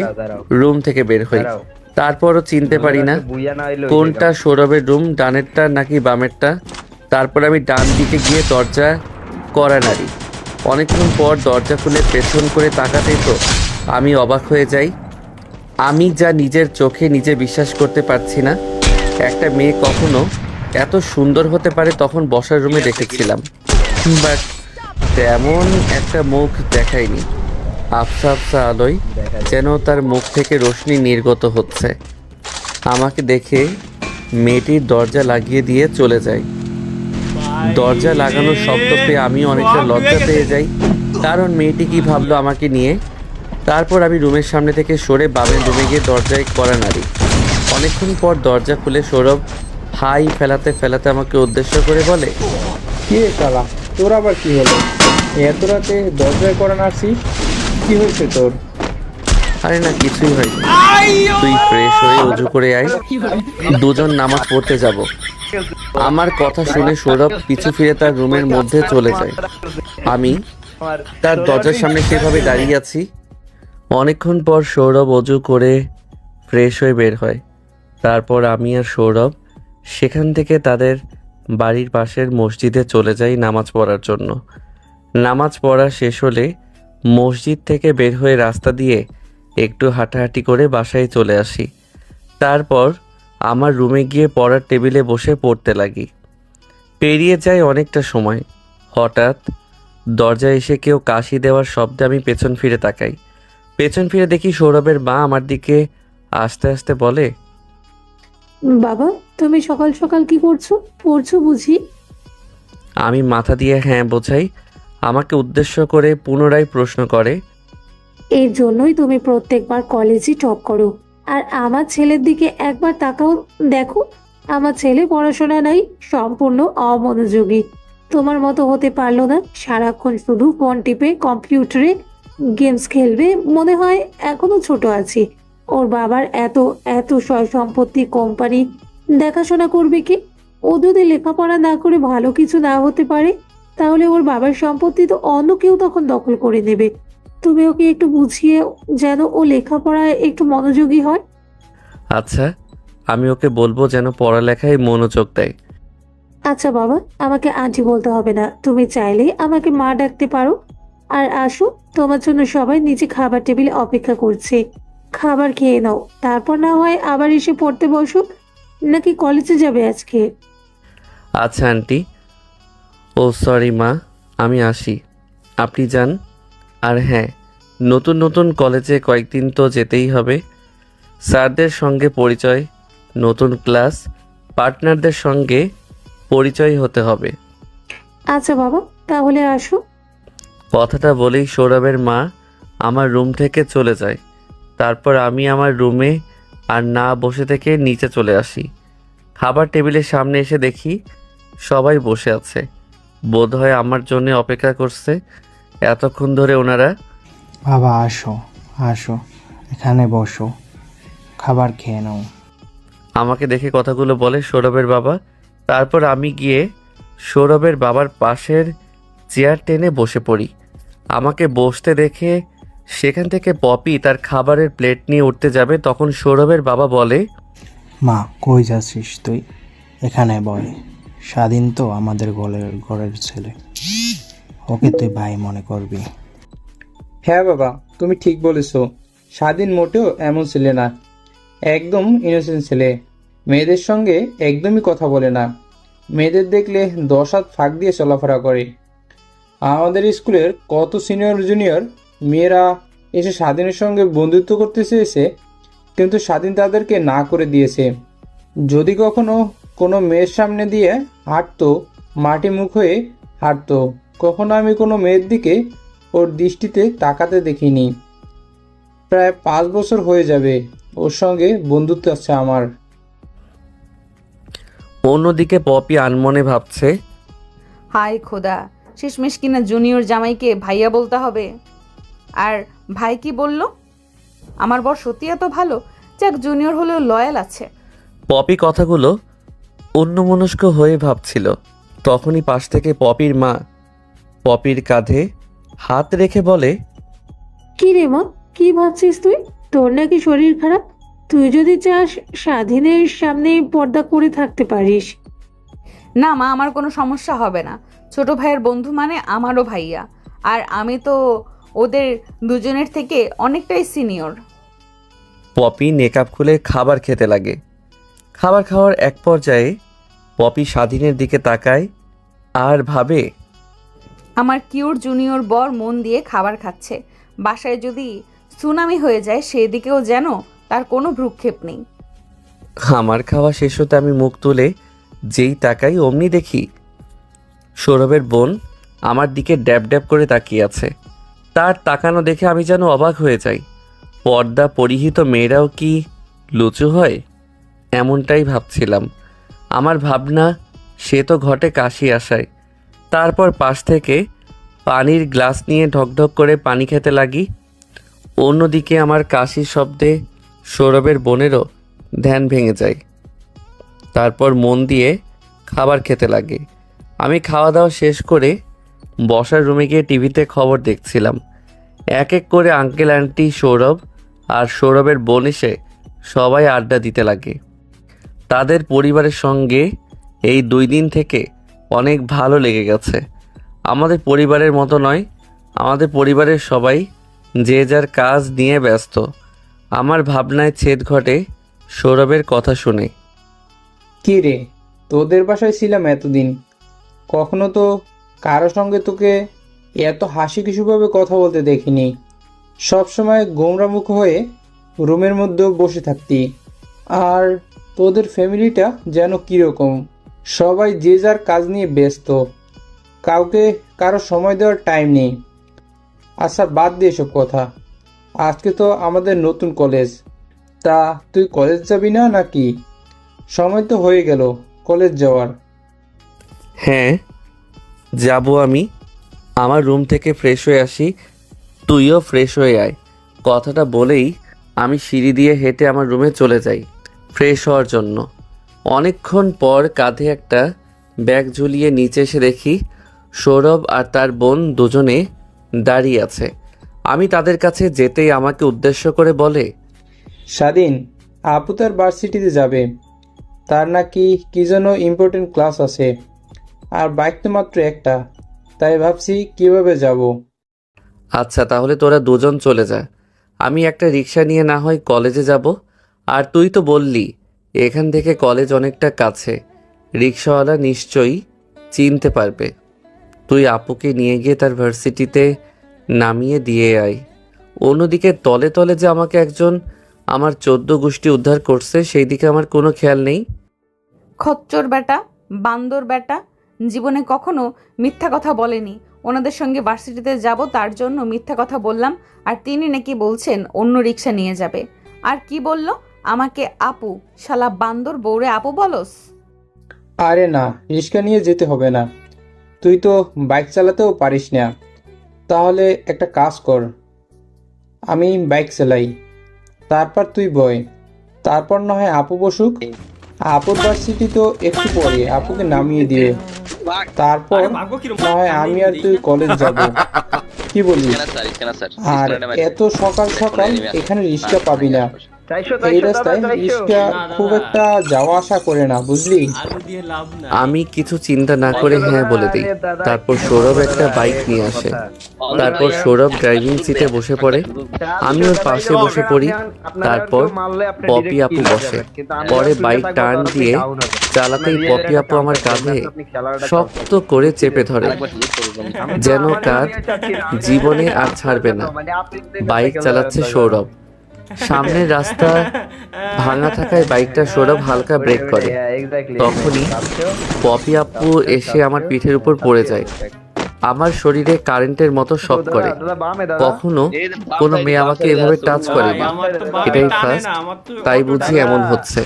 রুম থেকে বের হই। তারপরও চিনতে পারি না কোনটা সৌরভের রুম, ডানেরটা নাকি বামেরটা। তারপর আমি ডান দিকে গিয়ে দরজা কড়া নাড়ি। অনেকক্ষণ পর দরজা খুলে পেছন করে তাকাতেই তো আমি অবাক হয়ে যাই। আমি যা নিজের চোখে নিজে বিশ্বাস করতে পারছি না। একটা মেয়ে কখনো এত সুন্দর হতে পারে তখন বসার রুমে দেখেছিলাম, বাট তেমন একটা মুখ দেখায়নি। আফসা আফসা আলোয় যেন তার মুখ থেকে রোশনি নির্গত হচ্ছে। আমাকে দেখে মেয়েটির দরজা লাগিয়ে দিয়ে চলে যায়। দরজা লাগানোর শব্দ পেয়ে আমি অনেকটা লজ্জা পেয়ে যাই, কারণ মেয়েটি কি ভাবলো আমাকে নিয়ে। তারপর আমি রুমের সামনে থেকে সরে বামের রুমে গিয়ে দরজায় কড়া নাড়ি। অনেকক্ষণ পর দরজা খুলে সৌরভ হাই ফেলাতে ফেলাতে আমাকে উদ্দেশ্য করে বলে, কি রে শালা, তোর আবার কি হলো? এত রাতে দরজায় করা নাড়ছিস? কি হয়েছে তোর? আরে না, কিছুই হয়নি। তুই ফ্রেশ হয়ে ওযু করে আয়, দুজন নামাজ পড়তে যাব। আমার কথা শুনে সৌরভ পিছু ফিরে তার রুমের মধ্যে চলে যায়। আমি তার দরজার সামনে সেভাবে দাঁড়িয়ে আছি। অনেকক্ষণ পর সৌরভ ওযু করে ফ্রেশ হয়ে বের হয়। তারপর আমি আর সৌরভ সেখান থেকে তাদের বাড়ির পাশের মসজিদে চলে যাই নামাজ পড়ার জন্য। নামাজ পড়া শেষ হলে মসজিদ থেকে বের হয়ে রাস্তা দিয়ে একটু হাঁটাহাঁটি করে বাসায় চলে আসি। তারপর আমার রুমে গিয়ে পড়ার টেবিলে বসে পড়তে লাগি। পেরিয়ে যায় অনেকটা সময়। হঠাৎ দরজায় এসে কেউ কাশি দেওয়ার শব্দে আমি পেছন ফিরে তাকাই। পেছন ফিরে দেখি সৌরভের মা আমার দিকে আস্তে আস্তে বলে, বাবা, তুমি সকাল সকাল কি করছো? পড়ছো বুঝি? আমি মাথা দিয়ে হ্যাঁ বোঝাই। আমাকে উদ্দেশ্য করে পুনরায় প্রশ্ন করে, এর জন্যই তুমি প্রত্যেকবার কলেজে টপ করো। আর আমার ছেলের দিকে একবার তাকাও, দেখো আমার ছেলে পড়াশোনা নাই, সম্পূর্ণ অমনোযোগী। তোমার মতো হতে পারলো না, সারাক্ষণ শুধু ফোন টিপে কম্পিউটারে গেমস খেলবে। মনে হয় এখনো ছোট আছি। ওর বাবার এত এত সয় সম্পত্তি, কোম্পানি, দেখাশোনা করবে কি? ও যদি লেখাপড়া না করে ভালো কিছু না হতে পারে, তাহলে ওর বাবার সম্পত্তি তো অন্য কেউ তখন দখল করে নেবে। তুমি ওকে একটু বুঝিয়ে যেন ও লেখাপড়ায় একটু মনোযোগী হয়। আচ্ছা, আমি ওকে বলবো যেন পড়ালেখায় মনোযোগ দেয়। আচ্ছা বাবা, আমাকে আন্টি বলতে হবে না, তুমি চাইলে আমাকে মা ডাকতে পারো। আর আসো, তোমার জন্য সবাই নিচে খাবার টেবিলে অপেক্ষা করছে। খাবার খেয়ে নাও, তারপর না হয় আবার এসে পড়তে বসো। নাকি কলেজে যাবে আজকে? আচ্ছা আন্টি। ও সরি মা, আমি আসি, আপনি যান। আর হ্যাঁ, নতুন নতুন কলেজে কয়েকদিন তো যেতেই হবে। স্যারদের সঙ্গে পরিচয়, নতুন ক্লাস, পার্টনারদের সঙ্গে পরিচয় হতে হবে। আচ্ছা বাবা, তাহলে আসো। কথাটা বলেই সৌরভের মা আমার রুম থেকে চলে যায়। তারপর আমি আমার রুমে আর না বসে থেকে নিচে চলে আসি। খাবার টেবিলের সামনে এসে দেখি সবাই বসে আছে। বোধহয় আমার জন্য অপেক্ষা করছে এতক্ষণ ধরে ওনারা। বাবা আসো, আসো, এখানে বসো, খাবার খেয়ে নাও। আমাকে দেখে কথাগুলো বলে সৌরভের বাবা। তারপর আমি গিয়ে সৌরভের বাবার পাশের চেয়ার টেনে বসে পড়ি। আমাকে বসতে দেখে সেখান থেকে পপি তার খাবারের প্লেট নিয়ে উঠতে যাবে, তখন সৌরভের বাবা বলে, মা কই যাচ্ছিস তুই? এখানে বয়। স্বাধীন তো আমাদের ঘরের ছেলে, ওকে তুই ভাই মনে করবি। হ্যাঁ বাবা, তুমি ঠিক বলেছো। স্বাধীন মোটেও এমন ছেলে না, একদম ইনোসেন্ট ছেলে। মেয়েদের সঙ্গে একদমই কথা বলে না, মেয়েদের দেখলে 10 হাত ফাঁক দিয়ে চলাফেরা করে। আমাদের স্কুলের কত সিনিয়র জুনিয়র মেয়েরা এসে স্বাধীনের সঙ্গে বন্ধুত্ব করতে চেয়েছে, কিন্তু স্বাধীন তাদেরকে না করে দিয়েছে। যদি কখনো কোনো মেয়ের সামনে দিয়ে হাঁটতো, মাটি মুখ হয়ে হাঁটতো। কখনো আমি কোনো মেয়ের দিকে ওর দৃষ্টিতে তাকাতে দেখিনি। প্রায় 5 বছর হয়ে যাবে ওর সঙ্গে বন্ধুত্ব আছে আমার। অন্যদিকে পপি আনমনে ভাবছে, হায় খোদা, শেষমেশ কিনা জুনিয়র জামাইকে ভাইয়া বলতে হবে। আর ভাই কি বলল? আমার বর সত্যি এত ভালো, যাক জুনিয়র হলেও লয়াল আছে। পপি কথাগুলো অন্যমনস্ক হয়ে ভাবছিল। তখনই পাশ থেকে পপির মা পপির কাঁধে হাত রেখে বলে, কি রে মা, কি ভাবছিস তুই? তোর নাকি শরীর খারাপ? তুই যদি চাস স্বাধীনের সামনে পর্দা করে থাকতে পারিস। না মা, আমার কোনো সমস্যা হবে না। ছোট ভাইয়ের বন্ধু মানে আমারও ভাইয়া, আর আমি তো ওদের দুজনের থেকে অনেকটাই সিনিয়র। পপি নেকআপ খুলে খাবার খেতে লাগে। খাবার খাওয়ার এক পর্যায়ে পপি স্বাধীনের দিকে তাকায় আর ভাবে, আমার কিউট জুনিয়র বর মন দিয়ে খাবার খাচ্ছে। বাসায় যদি সুনামি হয়ে যায় সেদিকেও যেন তার কোনো ভ্রুক্ষেপ নেই। আমার খাওয়া শেষ হতে আমি মুখ তুলে যেই তাকাই অমনি দেখি সৌরভের বোন আমার দিকে ড্যাব ড্যাব করে তাকিয়ে আছে। তার তাকানো দেখে আমি যেন অবাক হয়ে যাই। পর্দা পরিহিত মেয়েরাও কি লুচু হয়? এমনটাই ভাবছিলাম। আমার ভাবনা সে তো ঘটে কাশি আসায়। তারপর পাশ থেকে পানির গ্লাস নিয়ে ঢকঢক করে পানি খেতে লাগি। অন্যদিকে আমার কাশির শব্দে সৌরভের বোনেরও ধ্যান ভেঙে যায়। তারপর মন দিয়ে খাবার খেতে লাগে। আমি খাওয়া দাওয়া শেষ করে বসার রুমে গিয়ে টিভিতে খবর দেখছিলাম। এক এক করে আঙ্কেল আন্টি সৌরভ আর সৌরভের বোন এসে সবাই আড্ডা দিতে লাগে। তাদের পরিবারের সঙ্গে এই 2 দিন থেকে অনেক ভালো লেগে গেছে। আমাদের পরিবারের মতো নয়, আমাদের পরিবারের সবাই যে যার কাজ নিয়ে ব্যস্ত। আমার ভাবনায় ছেদ ঘটে সৌরভের কথা শুনে। কি রে, তোদের বাসায় ছিলাম এতদিন, কখনো তো কারো সঙ্গে তোকে এত হাসি খুশিভাবে কথা বলতে দেখিনি। সবসময় গোমরা মুখ হয়ে রুমের মধ্যেও বসে থাকতি। আর তোদের ফ্যামিলিটা যেন কীরকম, সবাই যে যার কাজ নিয়ে ব্যস্ত, কাউকে কারো সময় দেওয়ার টাইম নেই। আচ্ছা বাদ দিয়ে এসব কথা, আজকে তো আমাদের নতুন কলেজ। তা তুই কলেজ যাবি না নাকি? সময় তো হয়ে গেল কলেজ যাওয়ার। হ্যাঁ যাব। আমি আমার রুম থেকে ফ্রেশ হয়ে আসি, তুইও ফ্রেশ হয়ে আয়। কথাটা বলেই আমি সিঁড়ি দিয়ে হেঁটে আমার রুমে চলে যাই ফ্রেশ হওয়ার জন্য। অনেকক্ষণ পর কাঁধে একটা ব্যাগ ঝুলিয়ে নিচে এসে দেখি সৌরভ আর তার বোন দুজনে দাঁড়িয়ে আছে। আমি তাদের কাছে যেতেই আমাকে উদ্দেশ্য করে বলে, স্বাধীন, আপু তার ভার্সিটিতে যাবে, তার নাকি কি যেন ইম্পর্টেন্ট ক্লাস আছে, আর বাইক তো মাত্র একটা, তাই ভাবছি কিভাবে যাব। আচ্ছা তাহলে তোরা দুজন চলে যা, আমি একটা রিক্সা নিয়ে না হয় কলেজে যাব। আর তুই তো বললি এখান থেকে কলেজ অনেকটা কাছে, রিক্সাওয়ালা নিশ্চয়ই চিনতে পারবে। তুই আপুকে নিয়ে গিয়ে তার ভার্সিটিতে নামিয়ে দিয়ে আয়। অন্যদিকে তলে তলে যে আমাকে একজন আমার 14 গোষ্ঠী উদ্ধার করছে সেই দিকে আমার কোনো খেয়াল নেই। খচ্চর বেটা, বান্দর বেটা, জীবনে কখনো মিথ্যা কথা বলেনি। ওনাদের সঙ্গে ভার্সিটিতে যাব তার জন্য মিথ্যা কথা বললাম, আর তিনি নাকি বলছেন অন্য রিক্সা নিয়ে যাবে। আর কি বলল আমাকে আপু? শালা বান্দর বউরে আপু বলস? আরে না, রিক্সা নিয়ে যেতে হবে না, তুই তো বাইক চালাতেও পারিস না। তাহলে একটা কাজ কর, আমি বাইক চালাই, তারপর তুই বয়, তারপর না হয় আপু বসুক। আপুর ভার্সিটি তো একটু পরে, আপুকে নামিয়ে দিয়ে তারপর না হয় আমি আর তুই কলেজ যাব, কি বলিস? আর এত সকাল সকাল এখানে রিক্সা পাবি না, এই রাস্তায় রিক্সা খুব একটা যাওয়া আসা করে না, বুঝলি? আমি কিছু চিন্তা না করে হ্যাঁ বলে দিই। তারপর সৌরভ একটা বাইক নিয়ে আসে। তারপর সৌরভ ড্রাইভিং সিটে বসে পড়ে, আমি ওর পাশে বসে পড়ি। তারপর পপি আপু বসে। পরে বাইক টার্ন দিয়ে চালাতেই পপি আপু আমার কাঁধে শক্ত করে চেপে ধরে, যেন কাঁধ জীবনে আর ছাড়বে না। বাইক চালাচ্ছে সৌরভ। সামনের রাস্তা ভাঙা থাকায় বাইকটা সৌরভ হালকা ব্রেক করে। তখনই পপি আপু এসে আমার পিঠের উপর পড়ে যায়। আমার শরীরে কারেন্টের মতো শক করে। কখনো কোনো মেয়ে আমাকে এভাবে টাচ করেনি, এটাই ফার্স্ট। তাই বুঝি এমন হচ্ছে।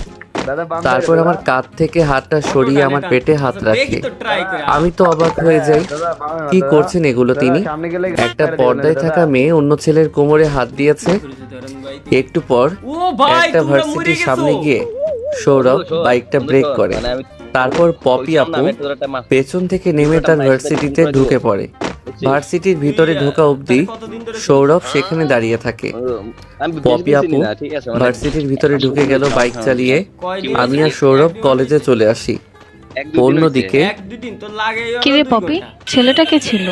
তারপর আমার কাঁধ থেকে হাতটা সরিয়ে আমার পেটে হাত রাখে। আমি তো অবাক হয়ে যাই, কি করছেন এগুলো তিনি? একটা পর্দায় থাকা মেয়ে অন্য ছেলের কোমরে হাত দিয়েছে। একটু পর একটা ভার্সিটির সামনে গিয়ে সৌরভ বাইকটা ব্রেক করে। তারপর পপি আপু পেছন থেকে নেমে তার ভার্সিটিতে ঢুকে পড়ে। ভার্সিটির ভিতরে ঢোকা অবধি সৌরভ সেখানে দাঁড়িয়ে থাকে। পপি আপু ভার্সিটির ভিতরে ঢুকে গেল বাইক চালিয়ে। আমি আর সৌরভ কলেজে চলে আসি। অন্যদিকে কিরে পপি, ছেলেটা কে ছিল?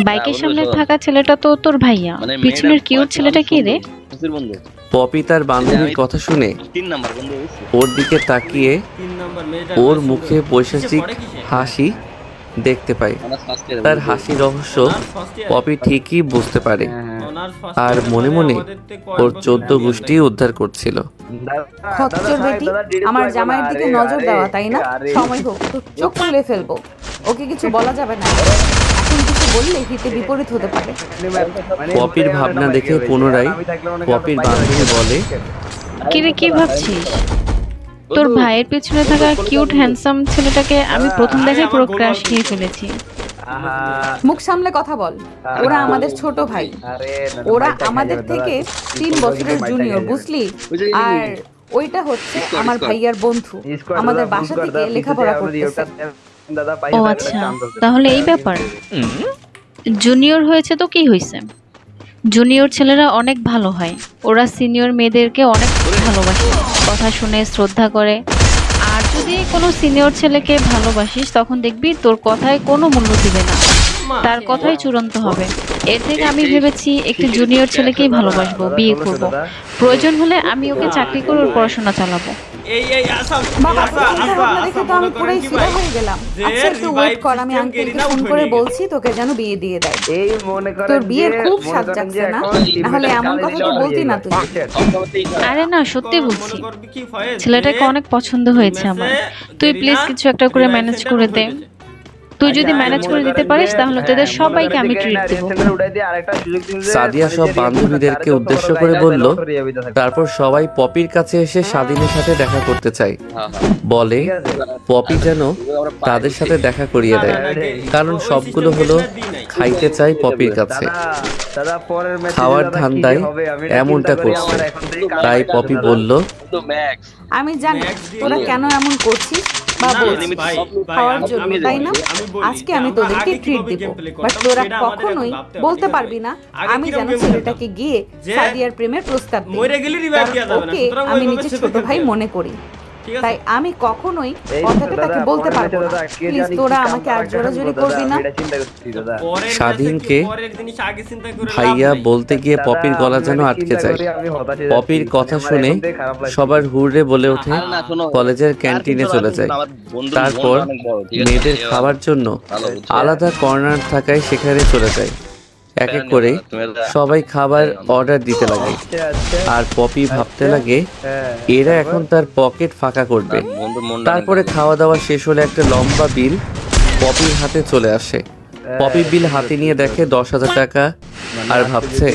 বাইকের সামনে থাকা ছেলেটা তো তোর ভাইয়া, পিছনের কিউট ছেলেটা কে রে? পপি তার বান্ধবীর কথা শুনে ওর দিকে তাকিয়ে ওর মুখে পৈশাচিক হাসি দেখতে পাই। তার হাসি রহস্য পপি ঠিকই বুঝতে পারে, আর মনে মনে ওর 14 গোষ্ঠী উদ্ধার করছিল। খচ্চর বেটি, আমার জামাইয়ের দিকে নজর দেওয়া, তাই না? সময় হোক তো চোখ খুলে ফেলবো। ওকে কিছু বলা যাবে না, এখন কিছু বললে হিতে বিপরীত হতে পারে। পপির ভাবনা দেখে পুনরায় পপির বান্ধবী বলে, কিরে কি ভাবছিস? তোর ভাইয়ের পেছনে থাকা কিউট হ্যান্ডসাম ছেলেটাকে আমি প্রথম দেখায় পুরো ক্রাশ খেয়ে ফেলেছি। মুখ সামলে কথা বল। ওরা আমাদের ছোট ভাই, ওরা আমাদের থেকে 3 বছরের জুনিয়র, বুঝলি? আর ওইটা হচ্ছে আমার ভাইয়ার বন্ধু, আমাদের বাসা থেকে লেখাপড়া করতেছে। ও আচ্ছা, তাহলে এই ব্যাপার। জুনিয়র হয়েছে তো কি হয়েছে? জুনিয়র ছেলেরা অনেক ভালো হয়, ওরা সিনিয়র মেয়েদেরকে অনেক ভালোবাসে, কথা শুনে শ্রদ্ধা করে। আর যদি কোনো সিনিয়র ছেলেকে ভালোবাসিস তখন দেখবি তোর কথায় কোনো মূল্য দিবে না, তার কথাই চূড়ান্ত হবে। এর থেকে আমি ভেবেছি একটি জুনিয়র ছেলেকেই ভালোবাসবো, বিয়ে করব। প্রয়োজন হলে আমি ওকে চাকরি করে ওর পড়াশোনা চালাবো। বাবা, তোর চিন্তাভাবনা দেখে তো আমি পুরাই ফিদা হয়ে গেলাম। আচ্ছা একটু ওয়েট কর, আমি আঙ্কেলকে ফোন করে বলছি তোকে যেন বিয়ে দিয়ে দেয়। তোর বিয়ের খুব স্বাদ জাগছে না? নাহলে এমন কথা তো বলতি না তুই। আরে না, সত্যি বলছি, ছেলেটাকে অনেক পছন্দ হয়েছে আমার। তুই প্লিজ কিছু একটা করে ম্যানেজ করে দে। তুই যদি ম্যানেজ করে দিতে পারিস তাহলে তোদের সবাইকে আমি ট্রিট দেব। সাদিয়া সব বান্ধবীদেরকে উদ্দেশ্য করে বলল। তারপর সবাই পপির কাছে এসে স্বাধীনের সাথে দেখা করতে চায়, বলে পপি যেন তাদের সাথে দেখা করিয়ে দেয়, কারণ সবগুলো হলো খাইতে চায় পপির কাছে। খাওয়ার ধান্দায় এমনটা করছে। তাই পপি বলল, আমি জানি তোরা কেন এমন করছিস বা বলছিস, খাওয়ার জন্য, তাই না? আজকে আমি তোদেরকে ট্রিট দিব, বাট তোরা কখনোই বলতে পারবি না আমি যেন ছেলেটাকে গিয়ে সাদিয়ার প্রেমের প্রস্তাব দিই। ওকে আমি নিজের ছোট ভাই মনে করি, তাই আমি কখনোই কথাটা তাকে বলতে পারবো না। প্লিজ তোরা আমাকে আর জোরাজোরি করবি না। স্বাধীনকে ভাইয়া বলতে গিয়ে পপির গলা যেন আটকে যায়। পপির কথা শুনে সবার হুররে বলে ওঠে, কলেজের ক্যান্টিনে চলে যায়। তারপর মেয়েদের খাবার জন্য আলাদা কর্নার থাকায় সেখানে চলে যায়। এক এক করে সবাই খাবার অর্ডার দিতে লাগে, আর পপি ভাবতে লাগে এরা এখন তার পকেট ফাঁকা করবে। তারপরে খাওয়া দাওয়া শেষ হলে একটা লম্বা বিল পপির হাতে চলে আসে। পপি বিল হাতে নিয়ে দেখে 10,000 টাকা, আর ভাবছে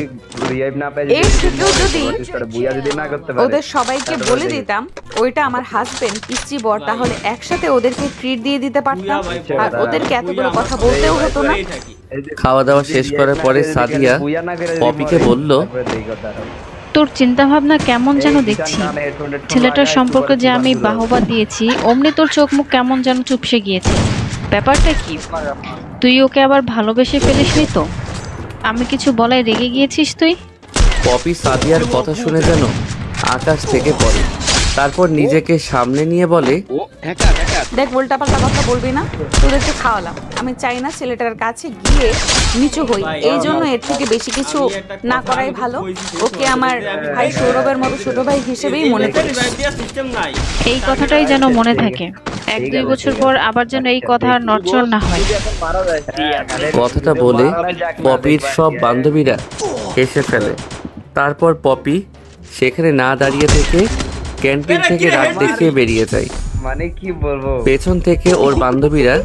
এর থেকেও যদি ওদের সবাইকে বলে দিতাম ওইটা আমার হাজবেন্ড পিচ্চি বর, তাহলে একসাথে ওদেরকে ট্রিট দিয়ে দিতে পারতাম, আর ওদেরকে এতগুলো কথা বলতেও হতো না। খাওয়া দাওয়া শেষ করার পরে সাদিয়া পপিকে বলল, তোর চিন্তা ভাবনা কেমন যেন দেখছি। ছেলেটার সম্পর্কে যে আমি বাহবা দিয়েছি অমনি তোর চোখ মুখ কেমন যেন চুপসে গিয়েছে। ব্যাপারটা কি? তুই ওকে আবার ভালোবেসে ফেলিসনি তো? আমি কিছু বলায় রেগে গিয়েছিস তুই? পপি সাদিয়ার কথা শুনে যেন আকাশ থেকে পড়ে। তারপর নিজেকে সামনে নিয়ে বলে, দেখ, উল্টাপাল্টা কথা বলবি না। তোদেরকে খাওয়ালাম, আমি চাই না ছেলেটার কাছে গিয়ে নিচু হই। এই জন্য এর থেকে বেশি কিছু না করাই ভালো। ওকে আমার ভাই সৌরভের মতো ছোট ভাই হিসেবেই মনে করি। এই কথাটাই যেন মনে থাকে। 1-2 বছর পর আবার যেন এই কথা আর নড়চড় না হয়। কথাটা বলে পপির সব বান্ধবীরা হেসে ফেলে। তারপর পপি সেখানে না দাঁড়িয়ে থেকে ক্যান্টিন থেকে রাত দেখিয়ে বেরিয়ে যায়। পেছন থেকে ওর বান্ধবীরা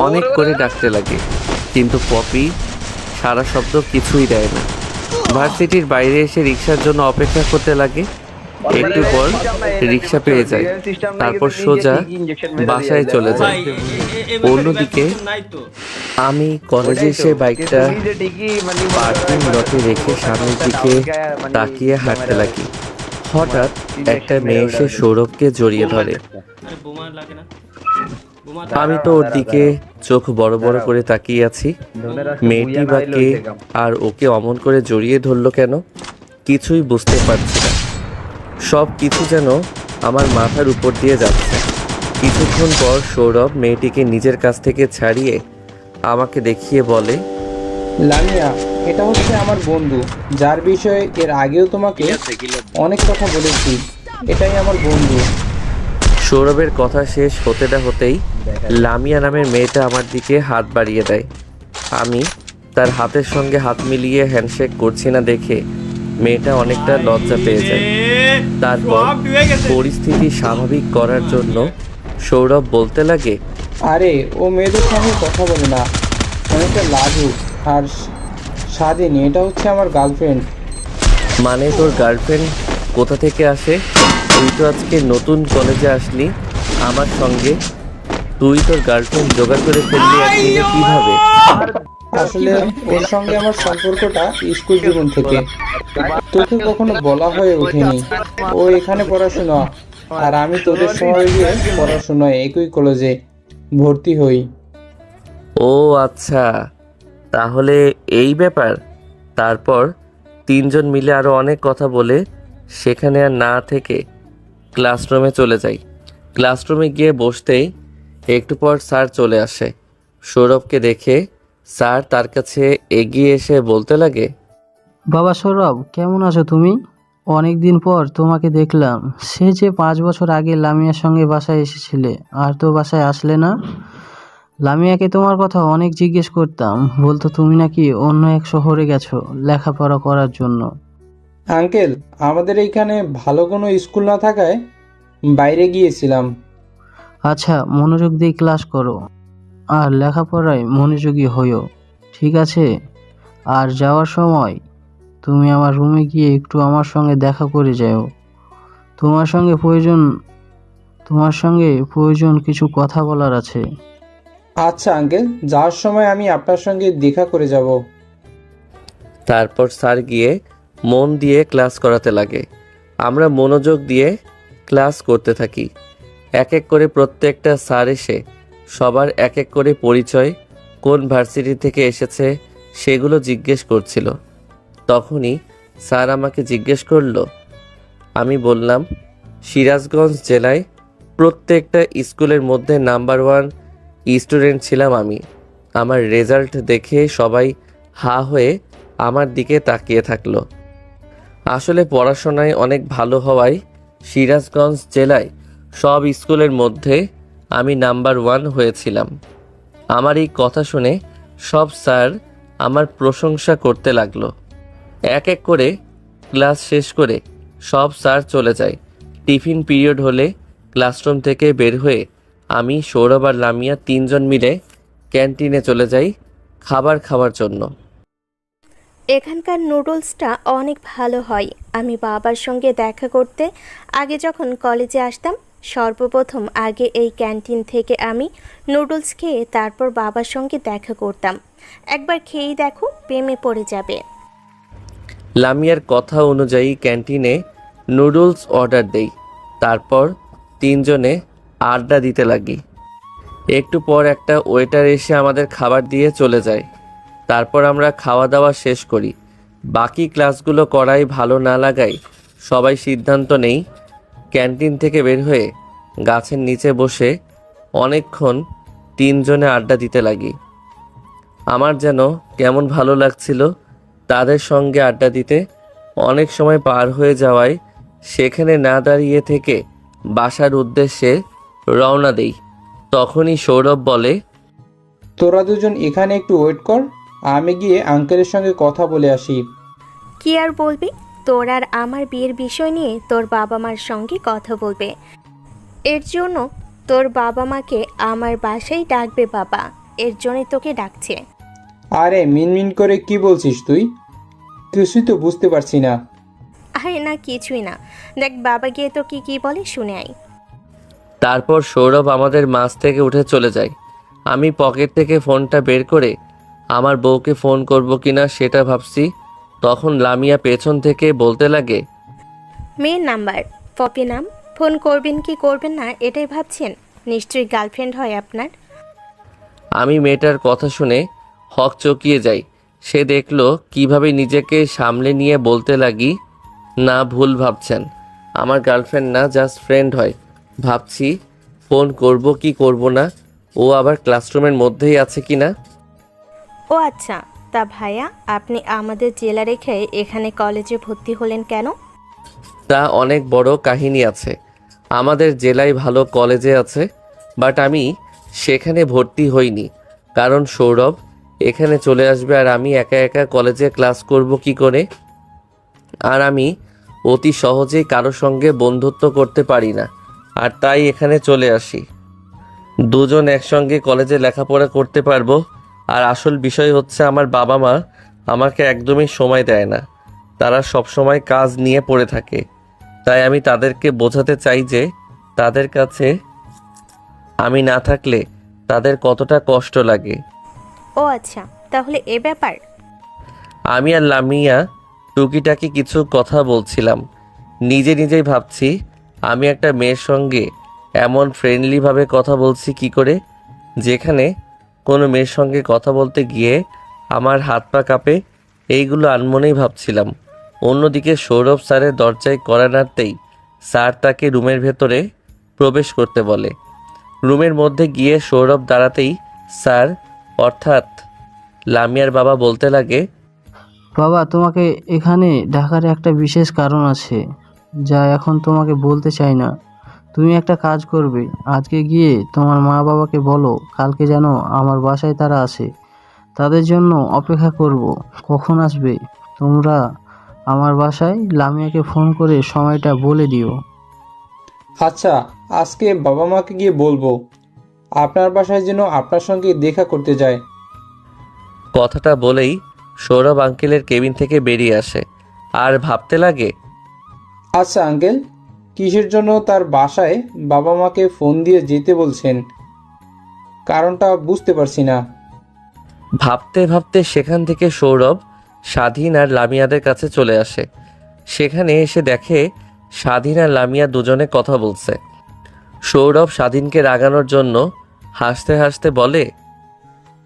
অনেক করে ডাকতে লাগে, কিন্তু পপি সারা শব্দ কিছুই দেয় না। ভার্সিটির বাইরে এসে রিক্সার জন্য অপেক্ষা করতে লাগে। একটু পর রিক্সা পেয়ে যায়, তারপর সোজা বাসায় চলে যায়। অন্যদিকে আমি কলেজে এসে বাইকটা পার্কিং লটে রেখে সামনের দিকে তাকিয়ে হাঁটতে লাগি। হঠাৎ একটা মেয়ে এসে সৌরভকে জড়িয়ে ধরে। আমি তো ওর দিকে চোখ বড় বড় করে তাকিয়ে আছি। মেয়েটি বা কে, আর ওকে অমন করে জড়িয়ে ধরলো কেন, কিছুই বুঝতে পারছি না। সব কিছু যেন আমার মাথার উপর দিয়ে যাচ্ছে। কিছুক্ষণ পর সৌরভ মেয়েটিকে নিজের কাছ থেকে ছাড়িয়ে আমাকে দেখিয়ে বলে, লামিয়া, এটা হচ্ছে আমার বন্ধু, যার বিষয়ে এর আগেও তোমাকে অনেক কথা বলেছি। এটাই আমার বন্ধু। সৌরভের কথা শেষ হতে না হতেই লামিয়া নামের মেয়েটা আমার দিকে হাত বাড়িয়ে দেয়। আমি তার হাতের সঙ্গে হাত মিলিয়ে হ্যান্ডশেক করছি না দেখে মেয়েটা অনেকটা লজ্জা পেয়ে যায়। তারপর পরিস্থিতি স্বাভাবিক করার জন্য সৌরভ বলতে লাগে, আরে, ও মেয়েদের সঙ্গে কথা বলে না, অনেকটা লাজুক আর স্বাধীন। এটা হচ্ছে আমার গার্লফ্রেন্ড। মানে তোর গার্লফ্রেন্ড কোথা থেকে আসে? তুই তো আজকে নতুন কলেজে আসলি আমার সঙ্গে, তুই তোর গার্লফ্রেন্ড জোগাড় করে ফেললি একদিনে কিভাবে? আসলে ওর সঙ্গে আমার সম্পর্কটা স্কুল জীবন থেকে, তোকে কখনো বলা হয়ে ওঠেনি। ও এখানে পড়াশোনা, আর আমি তোদের শহরে গিয়ে পড়াশোনায় একই কলেজে ভর্তি হই। ও আচ্ছা, তাহলে এই ব্যাপার। তারপর তিনজন মিলে আরো অনেক কথা বলে সেখানে আর না থেকে ক্লাসরুমে চলে যাই। ক্লাসরুমে গিয়ে বসতেই একটু পর স্যার চলে আসে। সৌরভকে দেখে স্যার তার কাছে এগিয়ে এসে বলতে লাগে, বাবা সৌরভ, কেমন আছো তুমি? অনেক দিন পর তোমাকে দেখলাম। সে যে 5 বছর আগে লামিয়ার সঙ্গে বাসায় এসেছিলে, আর তো বাসায় আসলে না। লামিয়াকে তোমার কথা অনেক জিজ্ঞেস করতাম, বলতো তুমি নাকি অন্য এক শহরে গেছো লেখাপড়া করার জন্য। আঙ্কেল, আমাদের এইখানে ভালো কোনো স্কুল না থাকায় বাইরে গিয়েছিলাম। আচ্ছা, মনোযোগ দিয়ে ক্লাস করো আর লেখাপড়ায় মনোযোগী হইও, ঠিক আছে? আর যাওয়ার সময় তুমি আমার রুমে গিয়ে একটু আমার সঙ্গে দেখা করে যাও। তোমার সঙ্গে প্রয়োজন কিছু কথা বলার আছে। আচ্ছা আঙ্কেল, যাওয়ার সময় আমি আপনার সঙ্গে দেখা করে যাব। তারপর স্যার গিয়ে মন দিয়ে ক্লাস করাতে লাগে। আমরা মনোযোগ দিয়ে ক্লাস করতে থাকি। এক এক করে প্রত্যেকটা স্যার এসে সবার এক এক করে পরিচয়, কোন ভার্সিটি থেকে এসেছে সেগুলো জিজ্ঞেস করছিল। তখনই স্যার আমাকে জিজ্ঞেস করলো। আমি বললাম, সিরাজগঞ্জ জেলায় প্রত্যেকটা স্কুলের মধ্যে নাম্বার 1 স্টুডেন্ট ছিলাম আমি। আমার রেজাল্ট দেখে সবাই হা হয়ে আমার দিকে তাকিয়ে থাকলো। আসলে পড়াশোনায় অনেক ভালো হওয়ায় সিরাজগঞ্জ জেলায় সব স্কুলের মধ্যে আমি নাম্বার 1 হয়েছিলাম। আমার এই কথা শুনে সব স্যার আমার প্রশংসা করতে লাগলো। এক এক করে ক্লাস শেষ করে সব স্যার চলে যায়। টিফিন পিরিয়ড হলে ক্লাসরুম থেকে বের হয়ে আমি, সৌরভ আর লামিয়া 3 জন মিলে ক্যান্টিনে চলে যাই খাবার খাওয়ার জন্য। এখানকার নুডলসটা অনেক ভালো হয়। আমি বাবার সঙ্গে দেখা করতে আগে যখন কলেজে আসতাম, সর্বপ্রথম আগে এই ক্যান্টিন থেকে আমি নুডলস খেয়ে তারপর বাবার সঙ্গে দেখা করতাম। একবার খেয়েই দেখো, প্রেমে পড়ে যাবে। লামিয়ার কথা অনুযায়ী ক্যান্টিনে নুডলস অর্ডার দেই। তারপর 3 জনে আড্ডা দিতে লাগি। একটু পর একটা ওয়েটার এসে আমাদের খাবার দিয়ে চলে যায়। তারপর আমরা খাওয়া দাওয়া শেষ করি। বাকি ক্লাসগুলো করাই ভালো না লাগায় সবাই সিদ্ধান্ত নেই ক্যান্টিন থেকে বের হয়ে গাছের নিচে বসে অনেকক্ষণ তিনজনে আড্ডা দিতে লাগি। আমার যেন কেমন ভালো লাগছিল তাদের সঙ্গে আড্ডা দিতে। অনেক সময় পার হয়ে যাওয়ায় সেখানে না দাঁড়িয়ে থেকে বাসার উদ্দেশ্যে রওনা দেই। তখনই সৌরভ বলে, তোরা দুজন এখানে একটু ওয়েট কর, আমি গিয়ে আঙ্কেলের সঙ্গে কথা বলে আসি। কি আর বলবি, তোর আর আমার বিয়ের বিষয় নিয়ে তোর বাবা মার সঙ্গে কথা বলবে। এর জন্য তোর বাবা মাকে আমার বাসায় ডাকবে বাবা, এর জন্যই তোকে ডাকছে। আরে মিনমিন করে কি বলছিস তুই? কিছুই তো বুঝতে পারছি না। আরে না, কিছুই না। দেখ বাবা গিয়ে তো কি বলে শুনে আয়। তারপর সৌরভ আমাদের মাঝ থেকে উঠে চলে যায়। আমি পকেট থেকে ফোনটা বের করে আমার বউকে ফোন করব কিনা সেটা ভাবছি। তখন লামিয়া পেছন থেকে বলতে লাগে, মেয়ের নাম্বার, পপি নাম, ফোন করবেন কি করবেন না এটাই ভাবছেন? নিশ্চয়ই গার্লফ্রেন্ড হয় আপনার। আমি মেয়েটার কথা শুনে হক চকিয়ে যাই। সে দেখলো কিভাবে নিজেকে সামলে নিয়ে বলতে লাগি, না ভুল ভাবছেন, আমার গার্লফ্রেন্ড না, জাস্ট ফ্রেন্ড হয়। ভাবছি ফোন করব কি করব না, ও আবার ক্লাসরুমের মধ্যেই আছে কি না। ও আচ্ছা, তা ভাইয়া আপনি আমাদের জেলা রেখে এখানে কলেজে ভর্তি হলেন কেন? তা অনেক বড় কাহিনী আছে। আমাদের জেলায় ভালো কলেজে আছে, বাট আমি সেখানে ভর্তি হইনি, কারণ সৌরভ এখানে চলে আসবে আর আমি একা একা কলেজে ক্লাস করব কি করে। আর আমি অতি সহজেই কারোর সঙ্গে বন্ধুত্ব করতে পারি না, আর তাই এখানে চলে আসি। দুজন একসঙ্গে কলেজে লেখাপড়া করতে পারবো। আর আসল বিষয় হচ্ছে আমার বাবা মা আমাকে একদমই সময় দেয় না, তারা সব সময় কাজ নিয়ে পড়ে থাকে। তাই আমি তাদেরকে বোঝাতে চাই যে তাদের কাছে আমি না থাকলে তাদের কতটা কষ্ট লাগে। ও আচ্ছা, তাহলে এ ব্যাপার। আমি আর লামিয়া টুকিটাকি কিছু কথা বলছিলাম। নিজেই ভাবছি আমি একটা মেয়ের সঙ্গে এমন ফ্রেন্ডলিভাবে কথা বলছি কি করে, যেখানে কোনো মেয়ের সঙ্গে কথা বলতে গিয়ে আমার হাত পা কাঁপে। এইগুলো আনমনেই ভাবছিলাম। অন্যদিকে সৌরভ স্যারের দরজায় কড়া নাড়তেই স্যার তাকে রুমের ভেতরে প্রবেশ করতে বলে। রুমের মধ্যে গিয়ে সৌরভ দাঁড়াতেই স্যার অর্থাৎ লামিয়ার বাবা বলতে লাগে, বাবা, তোমাকে এখানে ডাকার একটা বিশেষ কারণ আছে, যা এখন তোমাকে বলতে চাই না। তুমি একটা কাজ করবে, আজকে গিয়ে তোমার মা বাবাকে বলো কালকে যেন আমার বাসায় তারা আসে। তাদের জন্য অপেক্ষা করব। কখন আসবে তোমরা আমার বাসায়? লামিয়াকে ফোন করে সময়টা বলে দিও। আচ্ছা, আজকে বাবা মাকে গিয়ে বলবো আপনার বাসায় যেন আপনার সঙ্গে দেখা করতে যায়। কথাটা বলেই সৌরভ আঙ্কেলের কেবিন থেকে বেরিয়ে আসে আর ভাবতে লাগে, আচ্ছা আঙ্কেল, কিসের জন্য তার বাসায় বাবা মাকে ফোন দিয়ে যেতে বলছেন? কারণটা বুঝতে পারছি না। ভাবতে ভাবতে সেখান থেকে সৌরভ স্বাধীন আর লামিয়াদের কাছে চলে আসে। সেখানে এসে দেখে স্বাধীন আর লামিয়া দুজনে কথা বলছে। সৌরভ স্বাধীনকে রাগানোর জন্য হাসতে হাসতে বলে,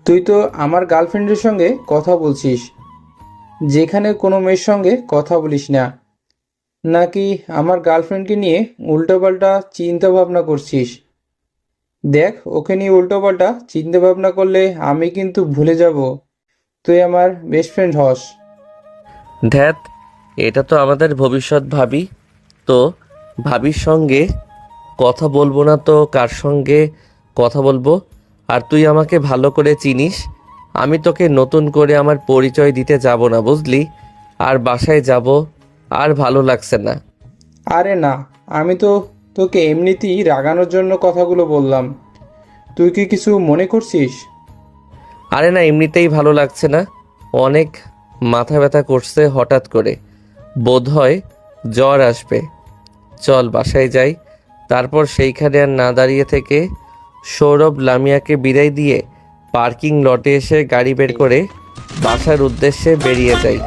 তুই তো আমার গার্লফ্রেন্ডের সঙ্গে কথা বলছিস, যেখানে কোনো মেয়ের সঙ্গে কথা বলিস না। নাকি আমার গার্লফ্রেন্ডকে নিয়ে উল্টোপাল্টা চিন্তা ভাবনা করছিস? দেখ, ওকে নিয়ে উল্টোপাল্টা চিন্তা ভাবনা করলে আমি কিন্তু ভুলে যাব তুই আমার বেস্ট ফ্রেন্ড হস। ধ্যাত, এটা তো আমাদের ভবিষ্যৎ ভাবি, তো ভাবির সঙ্গে কথা বলবো না তো কার সঙ্গে কথা বলবো? আর তুই আমাকে ভালো করে চিনিস, আমি তোকে নতুন করে আমার পরিচয় দিতে যাব না, বুঝলি? আর বাসায় যাব, আর ভালো লাগছে না। আরে না, আমি তো তোকে এমনিতেই রাগানোর জন্য কথাগুলো বললাম। তুই কি কিছু মনে করছিস? আরে না, এমনিতেই ভালো লাগছে না, অনেক মাথা ব্যথা করছে হঠাৎ করে, বোধহয় জ্বর আসবে। চল বাসায় যাই। তারপর সেইখানে আর না দাঁড়িয়ে থেকে সৌরভ লামিয়াকে বিদায় দিয়ে পার্কিং লটে এসে গাড়ি বের করে বাসার উদ্দেশ্যে বেরিয়ে যায়।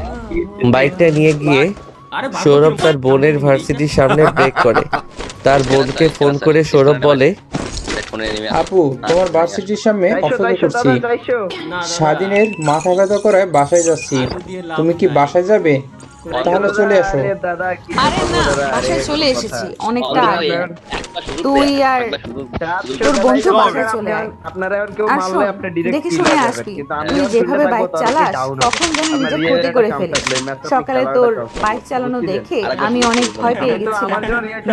বাইকটা নিয়ে গিয়ে সৌরভ তার বোনের ভার্সিটির সামনে ব্রেক করে। তার বোনকে ফোন করে সৌরভ বলে, আপু তোমার ভার্সিটির সামনে অপেক্ষা করছি। স্বাধীনের মাথা ব্যথা করায় বাসায় যাচ্ছি, তুমি কি বাসায় যাবে? তাহলে চলে আসো। আরে না, বাসায় চলে এসেছি অনেকটা আগে। তুই আর তোর বন্ধু বাসায় চলে আয়। আর শোন, দেখে শুনে আসবি। তুই যেভাবে বাইক চালাস তখন যেন নিজের ক্ষতি করে ফেলিস। সকালে তোর বাইক চালানো দেখে আমি অনেক ভয় পেয়ে গেছিলাম।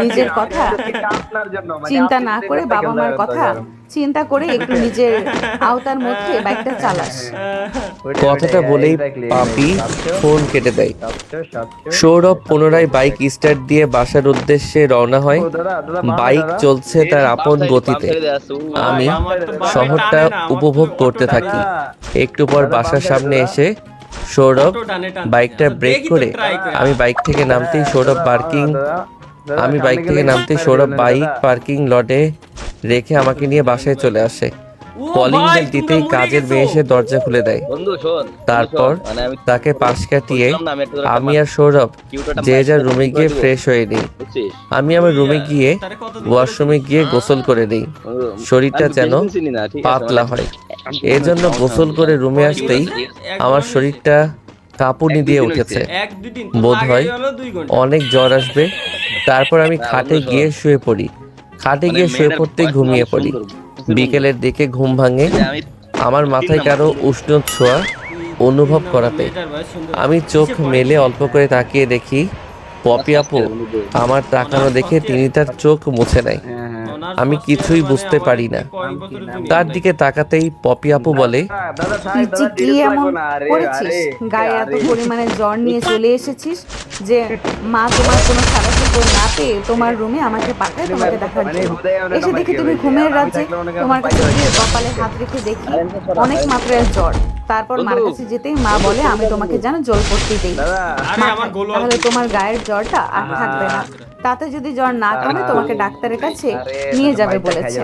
নিজের কথা চিন্তা না করে বাবা মার কথা চিন্তা করে একটু নিজের আওতার মধ্যে বাইকটা চালাস। কথাটা বলেই পাপি ফোন কেটে দেয়। সৌরভ পুনরায় বাইক স্টার্ট দিয়ে বাসার উদ্দেশ্যে রওনা হয়। বাইক চলছে তার আপন গতিতে। আমি শহরটা উপভোগ করতে থাকি। একটু পর বাসার সামনে এসে সৌরভ বাইকটা ব্রেক করে আমি বাইক থেকে নামতেই সৌরভ বাইক পার্কিং লটে রেখে আমাকে নিয়ে বাসায় চলে আসে। কলিং বেল দিতেই কাজের মেয়ে এসে দরজা খুলে দেয়। তারপর তাকে পাশ কাটিয়ে আমি আর সৌরভ যে যার রুমে গিয়ে ফ্রেশ হয়ে নিই। আমি আমার রুমে গিয়ে ওয়াশরুমে গিয়ে গোসল করে নিই, শরীরটা যেন পাতলা হয়। এজন্য গোসল করে রুমে আসতেই আমার শরীরটা কাঁপুনি দিয়ে উঠেছে। বোধ হয় অনেক জ্বর আসবে। তারপর আমি খাটে গিয়ে শুয়ে পড়তেই ঘুমিয়ে পড়ি। বিকেলের দিকে ঘুম ভাঙে আমার মাথায় কারো উষ্ণ ছোঁয়া অনুভব করাতে। আমি চোখ মেলে অল্প করে তাকিয়ে দেখি পপি আপু আমার তাকানো দেখে তিনি তার চোখ মুছে নেয়। আমি কিছুই বুঝতে পারি না। তার দিকে তাকাতেই পপি আপু বলে, তুই যে কি এমন করেছিস? গায়ে এত পরিমাণে জ্বর নিয়ে চলে এসেছিস যে মা তোমার কোনো সারা খবর না পেয়ে তোমার রুমে আমাকে পাঠায় তোমাকে দেখার জন্য। এসে দেখি তুমি ঘুমের রাজ্যে। তোমার কাছে গিয়ে কপালে হাত রেখে দেখি অনেক মাত্রায় জ্বর। তারপর মার কাছে যেতেই মা বলে আমি তোমাকে যেন জলপট্টি দেই। তাহলে তোমার গায়ের জ্বরটা আর থাকবে না। তাতে যদি জ্বর না কমে তোমাকে ডাক্তারের কাছে নিয়ে যাবে বলেছে।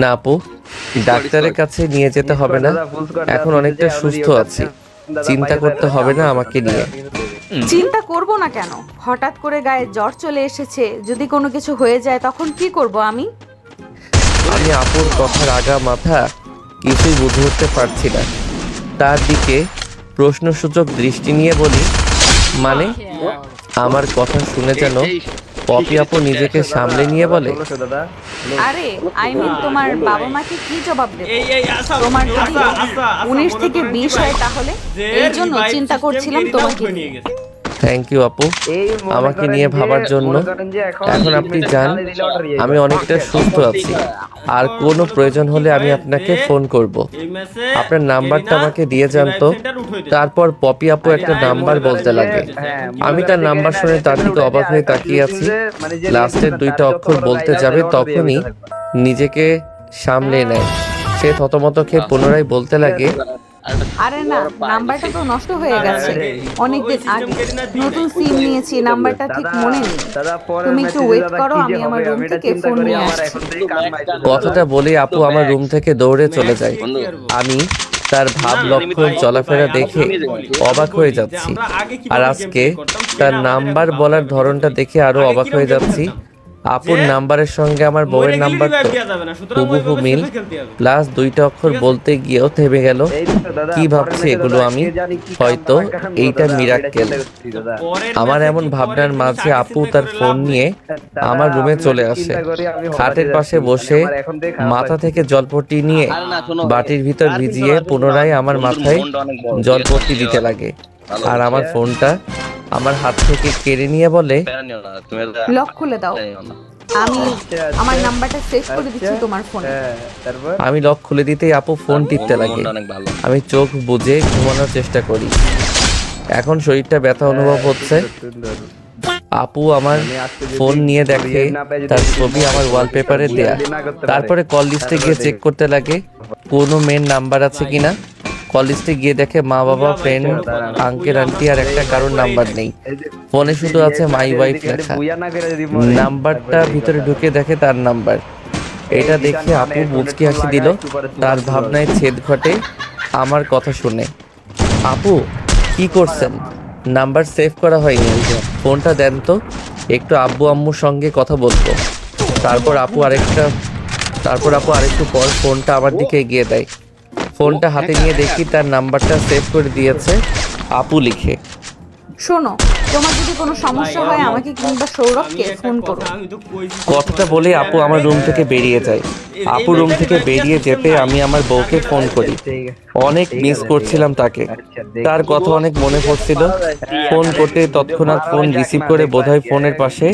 না আপু, ডাক্তারের কাছে নিয়ে যেতে হবে না, এখন অনেকটা সুস্থ আছি, চিন্তা করতে হবে না আমাকে নিয়ে। চিন্তা করব না কেন? হঠাৎ করে গায়ে জ্বর চলে এসেছে, যদি কোনো কিছু হয়ে যায় তখন কি করব আমি? আমি আপুর কথার আগা মাথা কিছুই বুঝে উঠতে পারছি না। তার দিকে প্রশ্নসূচক দৃষ্টি নিয়ে বলি, মানে? আমার কথা শুনে যেন পপি আপু নিজেকে সামলে নিয়ে বলে, আরে আই মিন তোমার বাবা মাকে কি জবাব দেব? তোমার যদি 19 থেকে 20 হয় তাহলে? এই জন্য চিন্তা করছিলাম তোমাকে নিয়ে। থ্যাংক ইউ আপু আমাকে নিয়ে ভাবার জন্য। এখন আপনি যান, আমি অনেকটা সুস্থ আছি। আর কোনো প্রয়োজন হলে আমি আপনাকে ফোন করব। আপনার নাম্বারটা আমাকে দিয়ে যান তো। তারপর পপি আপু একটা নাম্বার বলতে লাগে। আমি তার নাম্বার শুনে তার দিকে অবাক হয়ে তাকিয়ে আছি। লাস্টের 2টা অক্ষর বলতে যাবে তখনই নিজেকে সামলে নেয়। সে থতমত খেয়ে পুনরায় বলতে লাগে, আরে না, নাম্বারটা তো নষ্ট হয়ে গেছে অনেকদিন আগে। নতুন সিম নিয়েছি, নাম্বারটা ঠিক মনে নেই। তুমি একটু ওয়েট করো, আমি আমার রুম থেকে ফোন নিয়ে আসছি। কথাটা বলে আপু আমার রুম থেকে দৌড়ে চলে যায়। আমি তার ভাব লক্ষণ চলাফেরা দেখে অবাক হয়ে যাচ্ছি। আর আজকে তার নাম্বার বলার ধরনটা দেখে আরো অবাক হয়ে যাচ্ছি। আপুর নাম্বারের সঙ্গে আমার বউয়ের নাম্বার তো হুবহু মিল, প্লাস 2টা অক্ষর বলতে গিয়েও থেমে গেল। কি ভাবছি এগুলো আমি? হয়তো এইটা মিরাক্কেল। আমার এমন ভাবনার মাঝে আপু তার ফোন নিয়ে আমার রুমে চলে আসে। খাটের পাশে বসে মাথা থেকে জলপট্টি নিয়ে বাটির ভিতর ভিজিয়ে পুনরায় আমার মাথায় জলপট্টি দিতে লাগে। আর আমার ফোনটা আমার হাত থেকে কেড়ে নিয়ে বলে, লক খুলে দাও, আমি আমার নাম্বারটা সেভ করে দিচ্ছি তোমার ফোনে। আমি লক খুলে দিতেই আপু ফোন টিপতে লাগে। আমি চোখ বুজে ঘুমানোর চেষ্টা করি। এখন শরীরটা ব্যথা অনুভব হচ্ছে। আপু আমার ফোন নিয়ে দেখে তার ছবি আমার ওয়ালপেপারে দেয়া। তারপরে কল লিস্টে গিয়ে চেক করতে লাগে কোনো মেয়ের নাম্বার আছে কিনা। কল লিস্টে গিয়ে দেখে মা বাবা, ফ্রেন্ড, আঙ্কেল আন্টি আর একটা কারোর নাম্বার নেই। ফোনে শুধু আছে মাই ওয়াইফ লেখা। নাম্বারটা ভিতরে ঢুকে দেখে তার নাম্বার। এটা দেখে আপু মুচকি হাসি দিল। তার ভাবনায় ছেদ ঘটে আমার কথা শুনে। আপু কি করছেন? নাম্বার সেভ করা হয়নি, ফোনটা দেন তো, একটু আব্বু আম্মুর সঙ্গে কথা বলবো। তারপর আপু আরেকটু পর ফোনটা আমার দিকে এগিয়ে দেয়। ফোনটা হাতে নিয়ে দেখি তার নাম্বারটা সেভ করে দিয়েছে আপু লিখে। শোনো, তোমার যদি কোনো সমস্যা হয় আমাকে কিংবা সৌরভকে ফোন করো। কথাটা বলে আপু আমার রুম থেকে বেরিয়ে যায়। আপু রুম থেকে বেরিয়ে যেতে আমি আমার বউকে ফোন করি। অনেক মিস করছিলাম তাকে, তার কথা অনেক মনে পড়ছিল। ফোন করতে তৎক্ষণাৎ ফোন রিসিভ করে বোধহয় ফোনের পাশে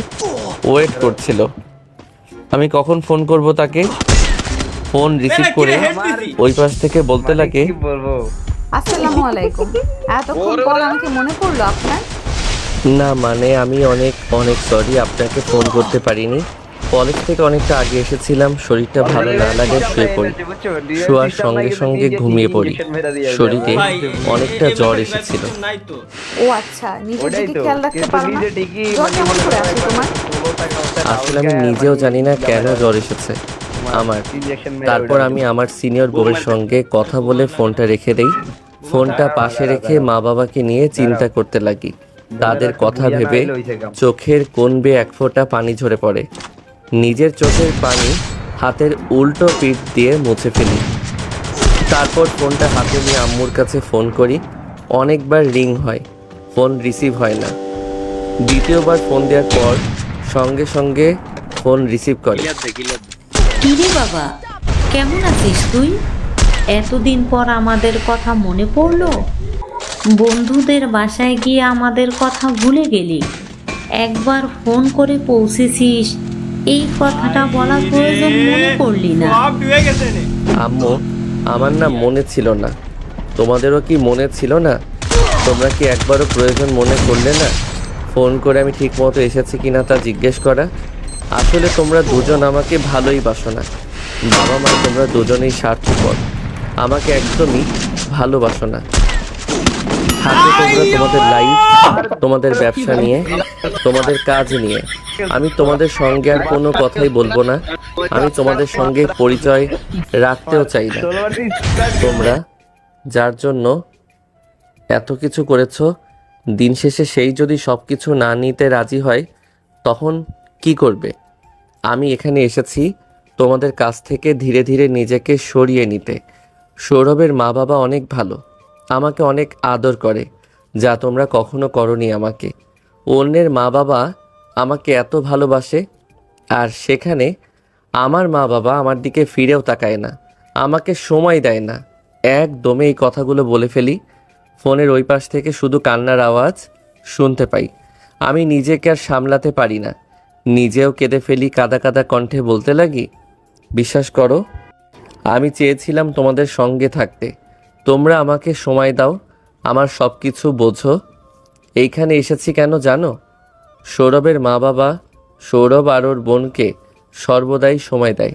ওয়েট করছিল আমি কখন ফোন করব তাকে। ফোন রিসিভ করে ওই পাশ থেকে বলতে লাগে, আসসালামু আলাইকুম। এতক্ষণ পর আমাকে মনে পড়লো আপনার? না মানে আমি অনেক অনেক সরি, আপনাকে ফোন করতে পারিনি। কলেজ থেকে অনেকটা আগে এসেছিলাম, শরীরটা ভালো না লাগে শুয়ে পড়ি। শোয়ার সঙ্গে সঙ্গে ঘুমিয়ে পড়ি। শরীরে অনেকটা জ্বর এসেছিল। ও আচ্ছা, নিজের দিকে খেয়াল রাখতে পারো না? জ্বর কেমন করে আসে তোমার? আসলে আমি নিজেও জানি না কেন জ্বর এসেছে আমার। তারপর আমি আমার সিনিয়র বউয়ের সঙ্গে কথা বলে ফোনটা রেখে দেই। ফোনটা পাশে রেখে মা বাবাকে নিয়ে চিন্তা করতে লাগি। তাদের কথা ভেবে চোখের কোণ বেয়ে এক ফোঁটা পানি ঝরে পড়ে। নিজের চোখের পানি হাতের উল্টো পিঠ দিয়ে মুছে ফেলি। তারপর ফোনটা হাতে নিয়ে আম্মুর কাছে ফোন করি। অনেকবার রিং হয়, ফোন রিসিভ হয় না। দ্বিতীয়বার ফোন দেওয়ার পর সঙ্গে সঙ্গে ফোন রিসিভ করে। কিরে বাবা, কেমন আছিস তুই? এতদিন পর আমাদের কথা মনে পড়লো? বন্ধুদের বাসায় গিয়ে আমাদের কথা ভুলে গেলি? একবার ফোন করে পৌঁছেছিস, এই কথাটা বলার প্রয়োজন মনে করলি না? আম্মু, আমার না মনে ছিল না। তোমাদেরও কি মনে ছিল না? তোমরা কি একবারও প্রয়োজন মনে করলে না ফোন করে আমি ঠিক মতো এসেছি কিনা তা জিজ্ঞেস করা? আসলে তোমরা দুজন আমাকে ভালোই বাসো না। বাবা মা তোমরা দুজনেই স্বার্থপর, আমাকে একদমই ভালোবাসো না। থাকবে তোমরা তোমাদের লাইফ, তোমাদের ব্যবসা নিয়ে, তোমাদের কাজ নিয়ে। আমি তোমাদের সঙ্গে আর কোনো কথাই বলবো না। আমি তোমাদের সঙ্গে পরিচয় রাখতেও চাই না। তোমরা যার জন্য এত কিছু করেছো, দিন শেষে সেই যদি সব কিছু না নিতে রাজি হয় তখন কি করবে? আমি এখানে এসেছি তোমাদের কাছ থেকে ধীরে ধীরে নিজেকে সরিয়ে নিতে। সৌরভের মা বাবা অনেক ভালো, আমাকে অনেক আদর করে, যা তোমরা কখনো করনি আমাকে। অন্যের মা বাবা আমাকে এত ভালোবাসে, আর সেখানে আমার মা বাবা আমার দিকে ফিরেও তাকায় না, আমাকে সময় দেয় না। একদমই এই কথাগুলো বলে ফেলি। ফোনের ওই পাশ থেকে শুধু কান্নার আওয়াজ শুনতে পাই। আমি নিজেকে আর সামলাতে পারি না, নিজেও কেঁদে ফেলি। কাদা কাদা কণ্ঠে বলতে লাগি, বিশ্বাস করো আমি চেয়েছিলাম তোমাদের সঙ্গে থাকতে। তোমরা আমাকে সময় দাও, আমার সব কিছু বোঝো। এইখানে এসেছি কেন জানো? সৌরভের মা বাবা সৌরভ আর ওর বোনকে সর্বদাই সময় দেয়,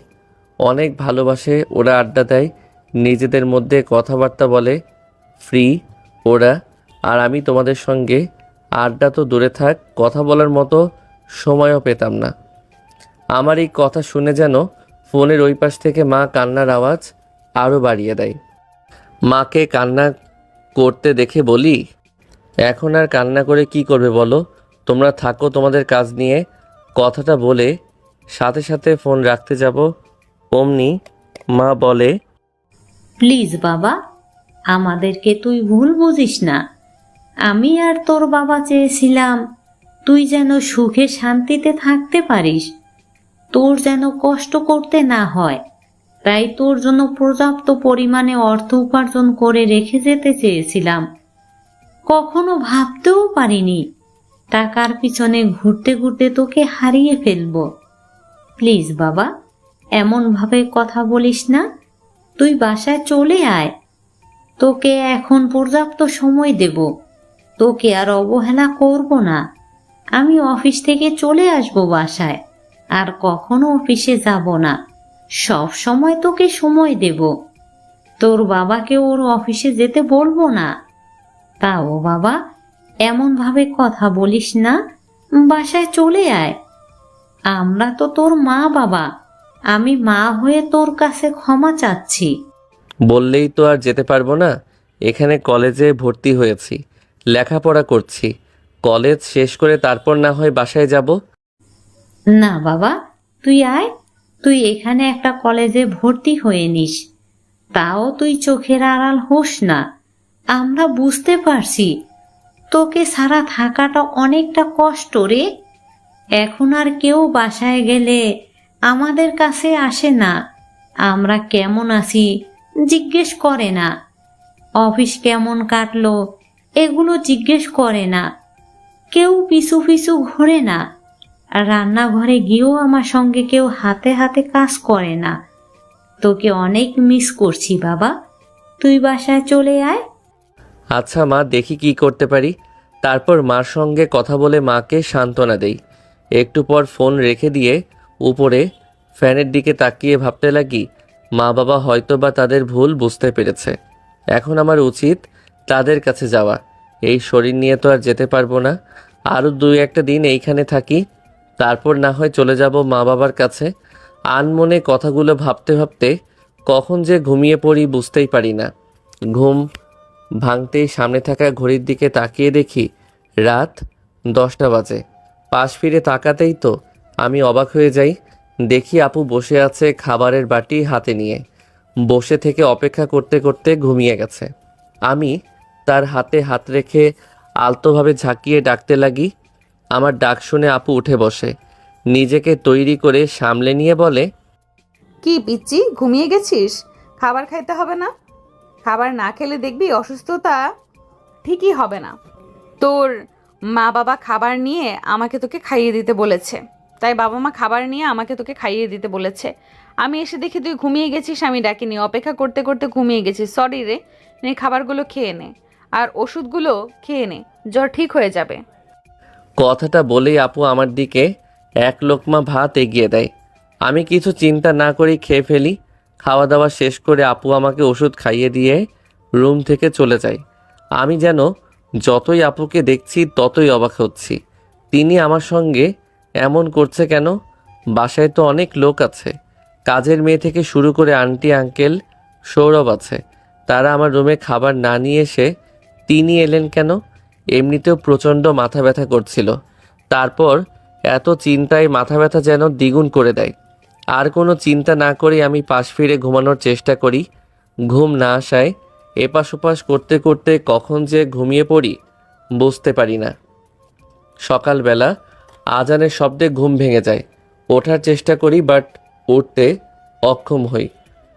অনেক ভালোবাসে। ওরা আড্ডা দেয়, নিজেদের মধ্যে কথাবার্তা বলে, ফ্রি ওরা। আর আমি তোমাদের সঙ্গে আড্ডা তো দূরে থাক, কথা বলার মতো সময়ও পেতাম না। আমার এই কথা শুনে যেন ফোনের ওই পাশ থেকে মা কান্নার আওয়াজ আরও বাড়িয়ে দেয়। মাকে কান্না করতে দেখে বলি, এখন আর কান্না করে কি করবে বলো? তোমরা থাকো তোমাদের কাজ নিয়ে। কথাটা বলে সাথে সাথে ফোন রাখতে যাব, অমনি মা বলে, প্লিজ বাবা, আমাদেরকে তুই ভুল বুঝিস না। আমি আর তোর বাবা চেয়েছিলাম তুই যেন সুখে শান্তিতে থাকতে পারিস, তোর যেন কষ্ট করতে না হয়। তাই তোর জন্য পর্যাপ্ত পরিমাণে অর্থ উপার্জন করে রেখে যেতে চেয়েছিলাম। কখনো ভাবতেও পারিনি টাকার পিছনে ঘুরতে ঘুরতে তোকে হারিয়ে ফেলবো। প্লিজ বাবা, এমন ভাবে কথা বলিস না। তুই বাসায় চলে আয়, তোকে এখন পর্যাপ্ত সময় দেব, তোকে আর অবহেলা করব না। আমি অফিস থেকে চলে আসব বাসায়, আর কখনো অফিসে যাব না। সব সময় তোকে সময় দেব, তোর বাবাকে ওর অফিসে যেতে বলবো না। তাও বাবা, এমন ভাবে কথা বলিস না, বাসায় চলে আয়। আমরা তো তোর মা বাবা, আমি মা হয়ে তোর কাছে ক্ষমা চাচ্ছি। বললেই তো আর যেতে পারবো না। এখানে কলেজে ভর্তি হয়েছি, লেখাপড়া করছি। কলেজ শেষ করে তারপর না হয় বাসায় যাব। না বাবা, তুই আয়, তুই এখানে একটা কলেজে ভর্তি হয়ে নিস। তাও তুই চোখের আড়াল হোস না। আমরা বুঝতে পারছি তোকে ছাড়া থাকাটা অনেকটা কষ্ট রে। এখন আর কেউ বাসায় গেলে আমাদের কাছে আসে না, আমরা কেমন আছি জিজ্ঞেস করে না, অফিস কেমন কাটলো এগুলো জিজ্ঞেস করে না, কেউ পিছু পিছু ঘোরে না, আর রান্নাঘরে গিয়েও আমার সঙ্গে কেউ হাতে হাতে কাজ করে না। তোকে অনেক মিস করছি বাবা, তুই বাসায় চলে আয়। আচ্ছা মা, দেখি কি করতে পারি। তারপর মার সঙ্গে কথা বলে মাকে সান্ত্বনা দেই। একটু পর ফোন রেখে দিয়ে উপরে ফ্যানের দিকে তাকিয়ে ভাবতে লাগি, মা বাবা হয়তো বা তাদের ভুল বুঝতে পেরেছে। এখন আমার উচিত তাদের কাছে যাওয়া। এই শরীর নিয়ে তো আর যেতে পারবো না। আরও 2-1 দিন এইখানে থাকি, তারপর না হয় চলে যাব মা বাবার কাছে। আনমনে কথাগুলো ভাবতে ভাবতে কখন যে ঘুমিয়ে পড়ি বুঝতেই পারি না। ঘুম ভাঙতেই সামনে থাকা ঘড়ির দিকে তাকিয়ে দেখি রাত 10টা বাজে। পাশ ফিরে তাকাতেই তো আমি অবাক হয়ে যাই। দেখি আপু বসে আছে খাবারের বাটি হাতে নিয়ে। বসে থেকে অপেক্ষা করতে করতে ঘুমিয়ে গেছে। আমি তার হাতে হাত রেখে আলতোভাবে ঝাঁকিয়ে ডাকতে লাগি। আমার ডাক শুনে আপু উঠে বসে, নিজেকে তৈরি করে সামলে নিয়ে বলে, কি পিচ্চি, ঘুমিয়ে গেছিস? খাবার খাইতে হবে না? খাবার না খেলে দেখবি অসুস্থতা ঠিকই হবে না। তোর মা বাবা খাবার নিয়ে আমাকে তোকে খাইয়ে দিতে বলেছে, তাই বাবা মা খাবার নিয়ে আমাকে তোকে খাইয়ে দিতে বলেছে। আমি এসে দেখি তুই ঘুমিয়ে গেছিস, আমি ডাকিনি, অপেক্ষা করতে করতে ঘুমিয়ে গেছিস। সরি রে, নে খাবারগুলো খেয়ে নে আর ওষুধগুলো খেয়ে নে, জ্বর ঠিক হয়ে যাবে। কথাটা বলেই আপু আমার দিকে 1 লোকমা ভাত এগিয়ে দেয়। আমি কিছু চিন্তা না করেই খেয়ে ফেলি। খাওয়া দাওয়া শেষ করে আপু আমাকে ওষুধ খাইয়ে দিয়ে রুম থেকে চলে যায়। আমি যেন যতই আপুকে দেখছি ততই অবাক হচ্ছি। তিনি আমার সঙ্গে এমন করছে কেন? বাসায় তো অনেক লোক আছে, কাজের মেয়ে থেকে শুরু করে আন্টি আঙ্কেল সৌরভ আছে। তারা আমার রুমে খাবার না নিয়ে এসে তিনি এলেন কেন? এমনিতেও প্রচণ্ড মাথা ব্যথা করছিল, তারপর এত চিন্তায় মাথা ব্যথা যেন দ্বিগুণ করে দেয়। আর কোনো চিন্তা না করে আমি পাশ ফিরে ঘুমানোর চেষ্টা করি। ঘুম না আসায় এপাশ ওপাশ করতে করতে কখন যে ঘুমিয়ে পড়ি বুঝতে পারি না। সকালবেলা আজানের শব্দে ঘুম ভেঙে যায়। ওঠার চেষ্টা করি, বাট উঠতে অক্ষম হই।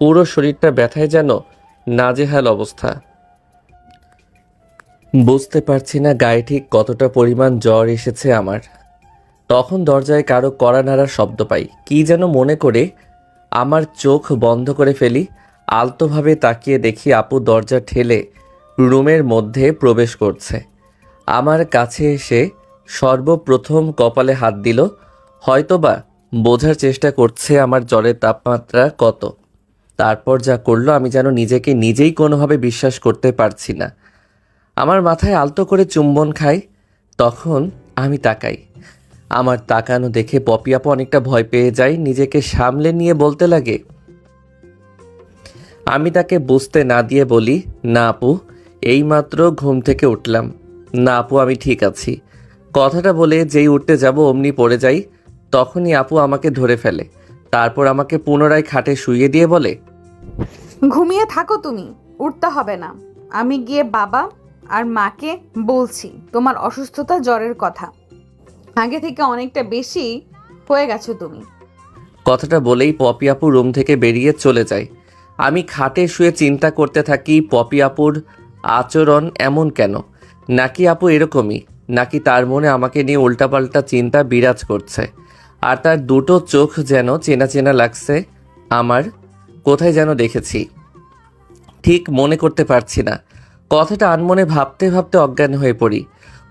পুরো শরীরটা ব্যথায় যেন নাজেহাল অবস্থা। বুঝতে পারছি না গায়ে ঠিক কতটা পরিমাণ জ্বর এসেছে আমার। তখন দরজায় কারো কড়া নাড়ার শব্দ পাই। কি যেন মনে করে আমার চোখ বন্ধ করে ফেলি। আলতোভাবে তাকিয়ে দেখি আপু দরজা ঠেলে রুমের মধ্যে প্রবেশ করছে। আমার কাছে এসে সর্বপ্রথম কপালে হাত দিল। হয়তোবা বোঝার চেষ্টা করছে আমার জ্বরের তাপমাত্রা কত। তারপর যা করলো আমি যেন নিজেকে নিজেই কোনোভাবে বিশ্বাস করতে পারছি না। আমার মাথায় আলতো করে চুম্বন খাই। তখন আমি তাকাই। আমার তাকানো দেখে পপি আপু অনেকটা ভয় পেয়ে যায়, নিজেকে সামলে নিয়ে বলতে লাগে। আমি তাকে বুঝতে না দিয়ে বলি, না আপু, এইমাত্র ঘুম থেকে উঠলাম। না আপু, আমি ঠিক আছি। কথাটা বলে যেই উঠতে যাব অমনি পড়ে যাই। তখনই আপু আমাকে ধরে ফেলে। তারপর আমাকে পুনরায় খাটে শুইয়ে দিয়ে বলে, ঘুমিয়ে থাকো তুমি, উঠতে হবে না। আমি গিয়ে বাবা আর মাকে বলছি তোমার অসুস্থতা জ্বরের কথা। আগে থেকে অনেকটা বেশি হয়ে গেছো তুমি। কথাটা বলেই পপি আপু রুম থেকে বেরিয়ে চলে যায়। আমি খাটে শুয়ে চিন্তা করতে থাকি, পপি আপুর আচরণ এমন কেন? নাকি আপু এরকমই? নাকি তার মনে আমাকে নিয়ে উল্টাপাল্টা চিন্তা বিরাজ করছে? আর তার দুটো চোখ যেন চেনা চেনা লাগছে আমার, কোথায় যেন দেখেছি, ঠিক মনে করতে পারছি না। কথাটা আনমনে ভাবতে ভাবতে অজ্ঞান হয়ে পড়ি।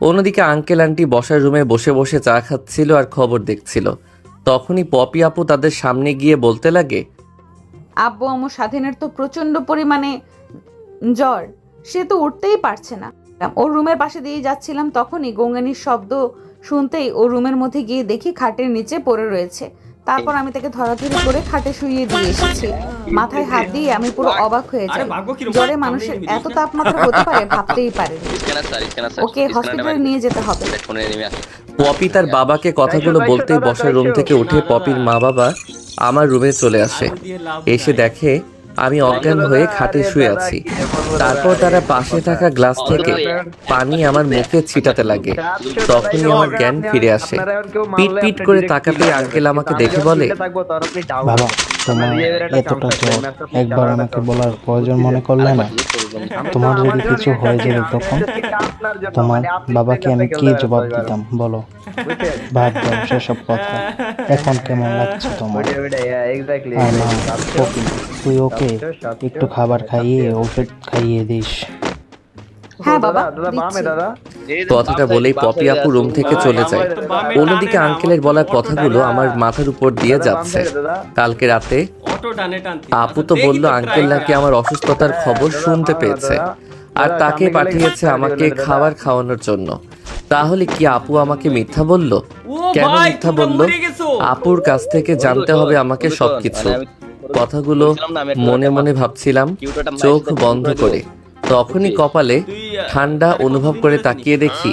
অন্যদিকে আঙ্কেল আন্টি বসার রুমে বসে বসে চা খাচ্ছিল আর খবর দেখছিল। তখনই পপি আপু তাদের সামনে গিয়ে বলতে লাগে, আব্বু আম্মু স্বাধীনের তো প্রচন্ড পরিমাণে জ্বর, সে তো উঠতেই পারছে না। ওর রুমের পাশে দিয়ে যাচ্ছিলাম, তখনই গঙ্গানির শব্দ শুনতেই ও রুমের মধ্যে গিয়ে দেখি খাটের নিচে পড়ে রয়েছে। তারপর আমি তাকে ধরাধরি করে খাটে শুইয়ে দিয়ে এসেছি। মাথায় হাত দিয়ে আমি পুরো অবাক হয়ে যাই। জ্বরে মানুষের এত তাপমাত্রা হতে পারে ভাবতেই পারেনি। ওকে হসপিটালে নিয়ে যেতে হবে। পপি তার বাবাকে কথাগুলো বলতেই বসার রুম থেকে উঠে পপির মা বাবা আমার রুমে চলে আসে। এসে দেখে আমি অজ্ঞান হয়ে খাটে শুয়ে আছি। তারপর তারা পাশে থাকা গ্লাস থেকে পানি আমার মুখে ছিটাতে লাগে। তখনই আমার জ্ঞান ফিরে আসে। পিট পিট করে তাকাতে আঙ্কেল আমাকে দেখে বলে, বাবা তোমার এতটা জ্বর একবার আমাকে বলার প্রয়োজন মনে করলে না? তোমার যদি কিছু হয়ে যাবে তখন তোমার বাবাকে আমি কি জবাব দিতাম বলো? বাদ দাও সেসব কথা। এখন কেমন লাগছে তোমার? আর না পপি, তুই ওকে একটু খাবার খাইয়ে ওষুধ খাইয়ে দিস। হ্যাঁ বাবা, দিচ্ছি। কথাটা বলেই পপি আপু রুম থেকে চলে যায়। অন্যদিকে আঙ্কেলের বলা কথাগুলো আমার মাথার উপর দিয়ে যাচ্ছে। কালকে রাতে আপু তো বলল আঙ্কেল নাকি আমার অসুস্থতার খবর শুনতে পেয়েছে আর তাকে পাঠিয়েছে আমাকে খাবার খাওয়ানোর জন্য। তাহলে কি আপু আমাকে মিথ্যা বলল? কেন মিথ্যা বলল? আপুর কাছ থেকে জানতে হবে আমাকে সবকিছু। কথাগুলো মনে মনে ভাবছিলাম চোখ বন্ধ করে। তখনই কপালে ঠান্ডা অনুভব করে তাকিয়ে দেখি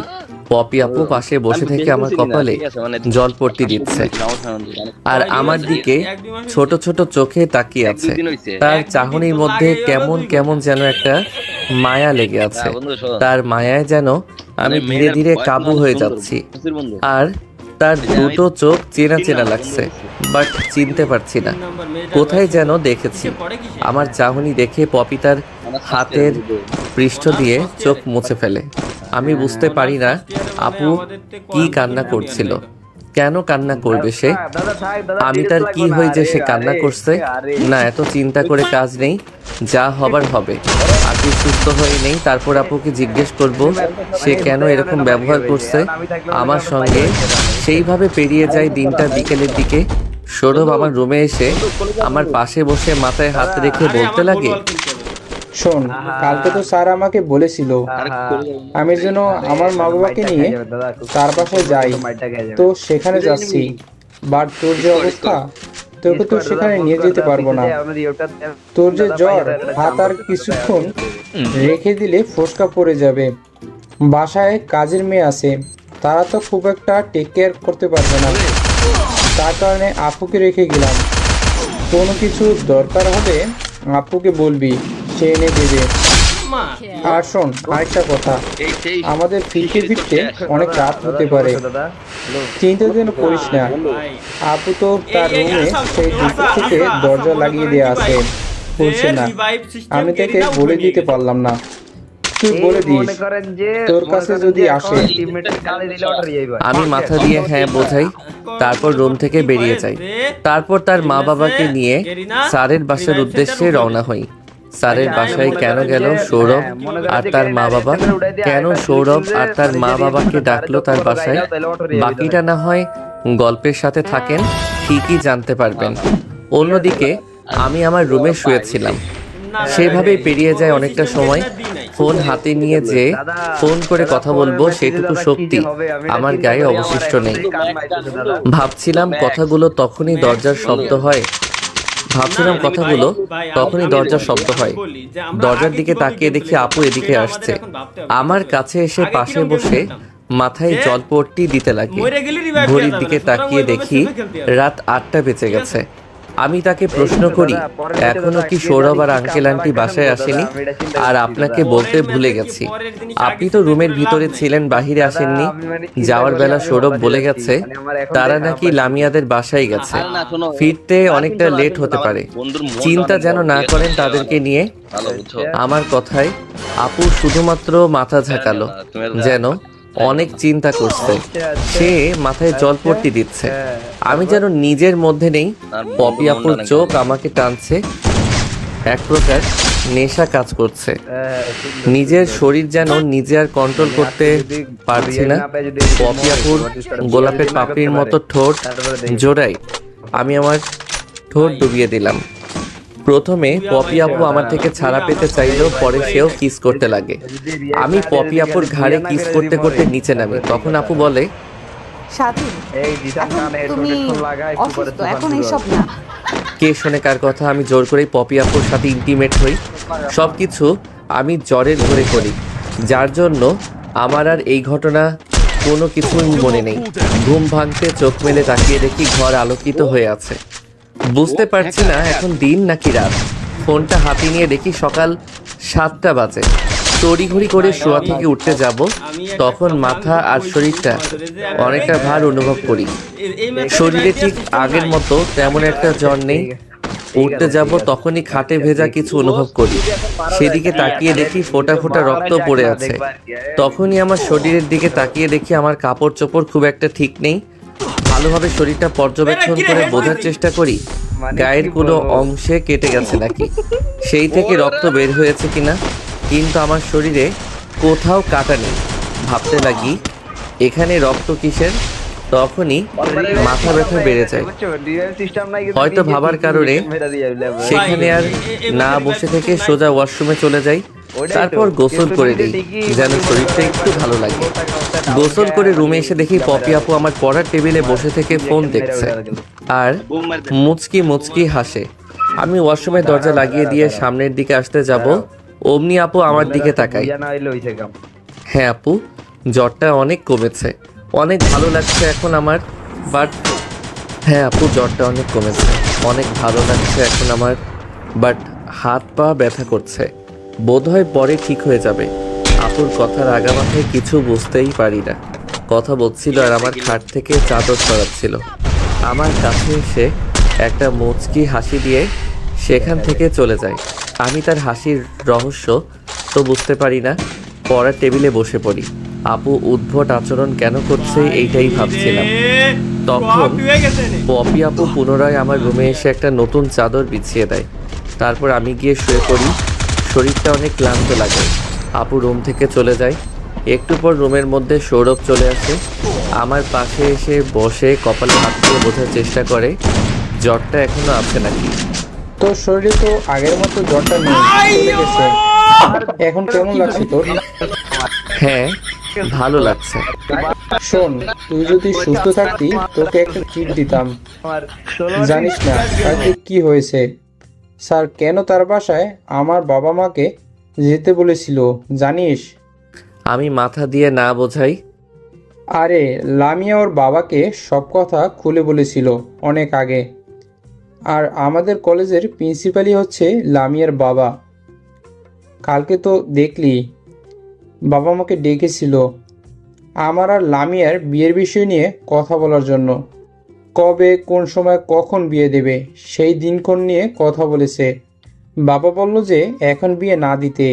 পপি আপু পাশে বসে থেকে আমার কপালে জল পড়তে দিচ্ছে আর আমার দিকে ছোট ছোট চোখে তাকিয়ে আছে। তার চাহনির মধ্যে কেমন কেমন যেন একটা মায়া লেগে আছে। তার মায়ায় যেন আমি ধীরে ধীরে কাবু হয়ে যাচ্ছি আর তার দুটো চোখ চেনা চেনা লাগছে, বাট চিনতে পারছি না। কোথায় যেন দেখেছি। আমার চাহনি দেখে পপি তার হাতের পৃষ্ঠ দিয়ে চোখ মুছে ফেলে। আমি বুঝতে পারি না আপু কি কান্না করছিল, কেন কান্না করবে সে? আমি তার কি হয়ে যে সে কান্না করছে? না, এত চিন্তা করে কাজ নেই, যা হবার হবে। আগে সুস্থ হয়ে নেই, তারপর আপুকে জিজ্ঞেস করব সে কেন এরকম ব্যবহার করছে আমার সঙ্গে। সেইভাবে পেরিয়ে যায় দিনটা। বিকেলের দিকে সৌরভ আমার রুমে এসে আমার পাশে বসে মাথায় হাত রেখে বলতে লাগে, শোন, কালকে তো স্যার আমাকে বলেছিল আমি যেন আমার মা বাবাকে নিয়ে তার বাসায় যাই, তো সেখানে যাচ্ছি। বাট তোর যে অবস্থা, তোকে তো সেখানে নিয়ে যেতে পারবো না। তোর যে জ্বর, হাত আর কিছুক্ষণ রেখে দিলে ফোসকা পড়ে যাবে। বাসায় কাজের মেয়ে আছে, তারা তো খুব একটা টেক কেয়ার করতে পারবে না। তার কারণে আপুকে রেখে গেলাম। কোনো কিছু দরকার হবে আপুকে বলবি, সে এনে দেবে। আর শোন, আরেকটা কথা, আমাদের ফিরতে ফিরতে অনেক রাত হতে পারে, চিন্তা যেন করিস না। আপু তো তার রুমে সেই দুপুর থেকে দরজা লাগিয়ে দেওয়া আছে, বলছে না। আমি তাকে বলে দিতে পারলাম না, তুই বলে দিস তোর কাছে যদি আসে। আমি মাথা দিয়ে হ্যাঁ বোঝাই, তারপর রুম থেকে বেরিয়ে যাই। তারপর তার মা বাবাকে নিয়ে স্যারের বাসার উদ্দেশ্যে রওনা হই। স্যারের বাসায় কেন গেল সৌরভ আর তার মা বাবা? কেন সৌরভ আর তার মা বাবাকে ডাকলো তার বাসায়? বাকিটা না হয় গল্পের সাথে থাকেন, ঠিকই জানতে পারবেন। অন্যদিকে আমি আমার রুমে শুয়েছিলাম। সেভাবেই পেরিয়ে যায় অনেকটা সময়। ফোন হাতে নিয়ে যে ফোন করে কথা বলবো সেটুকু শক্তি আমার গায়ে অবশিষ্ট নেই। ভাবছিলাম কথাগুলো তখনই দরজার শব্দ হয়। দরজার দিকে তাকিয়ে দেখি আপু এদিকে আসছে। আমার কাছে এসে পাশে বসে মাথায় জলপট্টি দিতে লাগে। ঘড়ির দিকে তাকিয়ে দেখি রাত 8টা বেজে গেছে। আমি তাকে প্রশ্ন করি, এখনো কি সৌরভ আর আঙ্কেল আন্টি বাসায় আসেনি? আর আপনাকে বলতে ভুলে গেছি, আপনি তো রুমের ভিতরে ছিলেন, বাহিরে আসেননি। যাওয়ার বেলা সৌরভ বলে গেছে তারা নাকি লামিয়াদের বাসায় গেছে, ফিরতে অনেকটা লেট হতে পারে, চিন্তা যেন না করেন তাদেরকে নিয়ে। আমার কথায় আপু শুধুমাত্র মাথা ঝাঁকালো, যেন অনেক চিন্তা করছে। সে মাথায় জলপট্টি দিচ্ছে। আমি যেন নিজের মধ্যে নেই। পপি আপুর চোখ আমাকে টানছে, এক প্রকার নেশা কাজ করছে। নিজের শরীর যেন নিজে আর কন্ট্রোল করতে পারছি না। পপি আপুর গোলাপের পাপড়ির মতো ঠোঁট জোড়াই আমি আমার ঠোঁট ডুবিয়ে দিলাম। প্রথমে পপি আপু আমার থেকে ছাড়া পেতে চাইলেও পরে সেও কিস করতে লাগে। আমি পপি আপুর ঘাড়ে কিস করতে করতে নিচে নামি। তখন আপু বলে, স্বাধীন, এখন তুমি অসুস্থ, এখন এইসব না। কে শোনে কার কথা? আমি জোর করেই পপি আপুর সাথে ইন্টিমেট হই। সব কিছু আমি জ্বরের ধরে করি, যার জন্য আমার আর এই ঘটনা কোনো কিছুই মনে নেই। ঘুম ভাঙতে চোখ মেলে তাকিয়ে দেখি ঘর আলোকিত হয়ে আছে। বুঝতে পারছি না এখন দিন নাকি রাত। ফোনটা হাতে নিয়ে দেখি সকাল 7টা বাজে। তড়িঘড়ি করে শোয়া থেকে উঠতে যাব, তখন মাথা আর শরীরটা অনেকটা ভার অনুভব করি। শরীরে ঠিক আগের মতো তেমন একটা জ্বর নেই। উঠতে যাব তখনই খাটে ভেজা কিছু অনুভব করি। সেদিকে তাকিয়ে দেখি ফোঁটা ফোঁটা রক্ত পড়ে আছে। তখনই আমার শরীরের দিকে তাকিয়ে দেখি আমার কাপড় চোপড় খুব একটা ঠিক নেই। ভালোভাবে শরীরটা পর্যবেক্ষণ করে বোঝার চেষ্টা করি গায়ের কোনো অংশে কেটে গেছে নাকি, সেই থেকে রক্ত বের হয়েছে কিনা, কিন্তু আমার শরীরে কোথাও কাটা নেই। ভাবতে লাগি এখানে রক্ত কিসের? তখনই মাথা ব্যথা বেড়ে যায়। হয়তো ভাবার কারণে সেখানে আর না বসে থেকে সোজা ওয়াশরুমে চলে যাই। তারপর গোসল করে দিই যেন শরীরটা একটু ভালো লাগে। গোসল করে রুমে এসে দেখি পপি আপু আমার পড়ার টেবিলে বসে থেকে ফোন দেখছে আর মুচকি মুচকি হাসে। আমি ওয়াশরুমের দরজা লাগিয়ে দিয়ে সামনের দিকে আসতে যাব, অমনি আপু আমার দিকে তাকায়। হ্যাঁ আপু, জ্বরটা অনেক কমেছে, অনেক ভালো লাগছে এখন আমার। বাট হ্যাঁ আপু, জ্বরটা অনেক কমেছে, অনেক ভালো লাগছে এখন আমার। বাট হাত পা ব্যথা করছে, বোধহয় পরে ঠিক হয়ে যাবে। আপুর কথার আগামাথায় কিছু বুঝতেই পারি না। কথা বলছিল আর আমার খাট থেকে চাদর সরাচ্ছিল। আমার কাছে এসে একটা মুচকি হাসি দিয়ে সেখান থেকে চলে যায়। আমি তার হাসির রহস্য তো বুঝতে পারি না। পড়ার টেবিলে বসে পড়ি। আপু উদ্ভট আচরণ কেন করছে এইটাই ভাবছিলাম। তখন পপি আপু পুনরায় আমার রুমে এসে একটা নতুন চাদর বিছিয়ে দেয়। তারপর আমি গিয়ে শুয়ে পড়ি। শরীরটা অনেক ক্লান্ত লাগে। আপু রুম থেকে চলে যায়। একটু পর রুমের মধ্যে সৌরভ চলে আসে। আমার পাশে এসে বসে কপালে হাত দিয়ে বোঝার চেষ্টা করে জ্বরটা এখনো আছে নাকি। তোর শরীরে তো আগের মতো জ্বরটা নেই, চলে গেছে। এখন কেমন লাগছে তোর? হ্যাঁ, ভালো লাগছে। শোন, তুই যদি সুস্থ থাকতি তোকে একটা ট্রিট দিতাম। জানিস না কালকে কি হয়েছে? স্যার কেন তার বাসায় আমার বাবা মাকে যেতে বলেছিল জানিস? আমি মাথা দিয়ে না বোঝাই। আরে লামিয়া ওর বাবাকে সব কথা খুলে বলেছিল অনেক আগে। আর আমাদের কলেজের প্রিন্সিপালই হচ্ছে লামিয়ার বাবা। কালকে তো দেখলি বাবা মাকে ডেকেছিল আমার আর লামিয়ার বিয়ের বিষয় নিয়ে কথা বলার জন্য। কবে, কোন সময়, কখন বিয়ে দেবে সেই দিনক্ষণ নিয়ে কথা বলেছে। বাবা বলল যে এখন বিয়ে না দিতে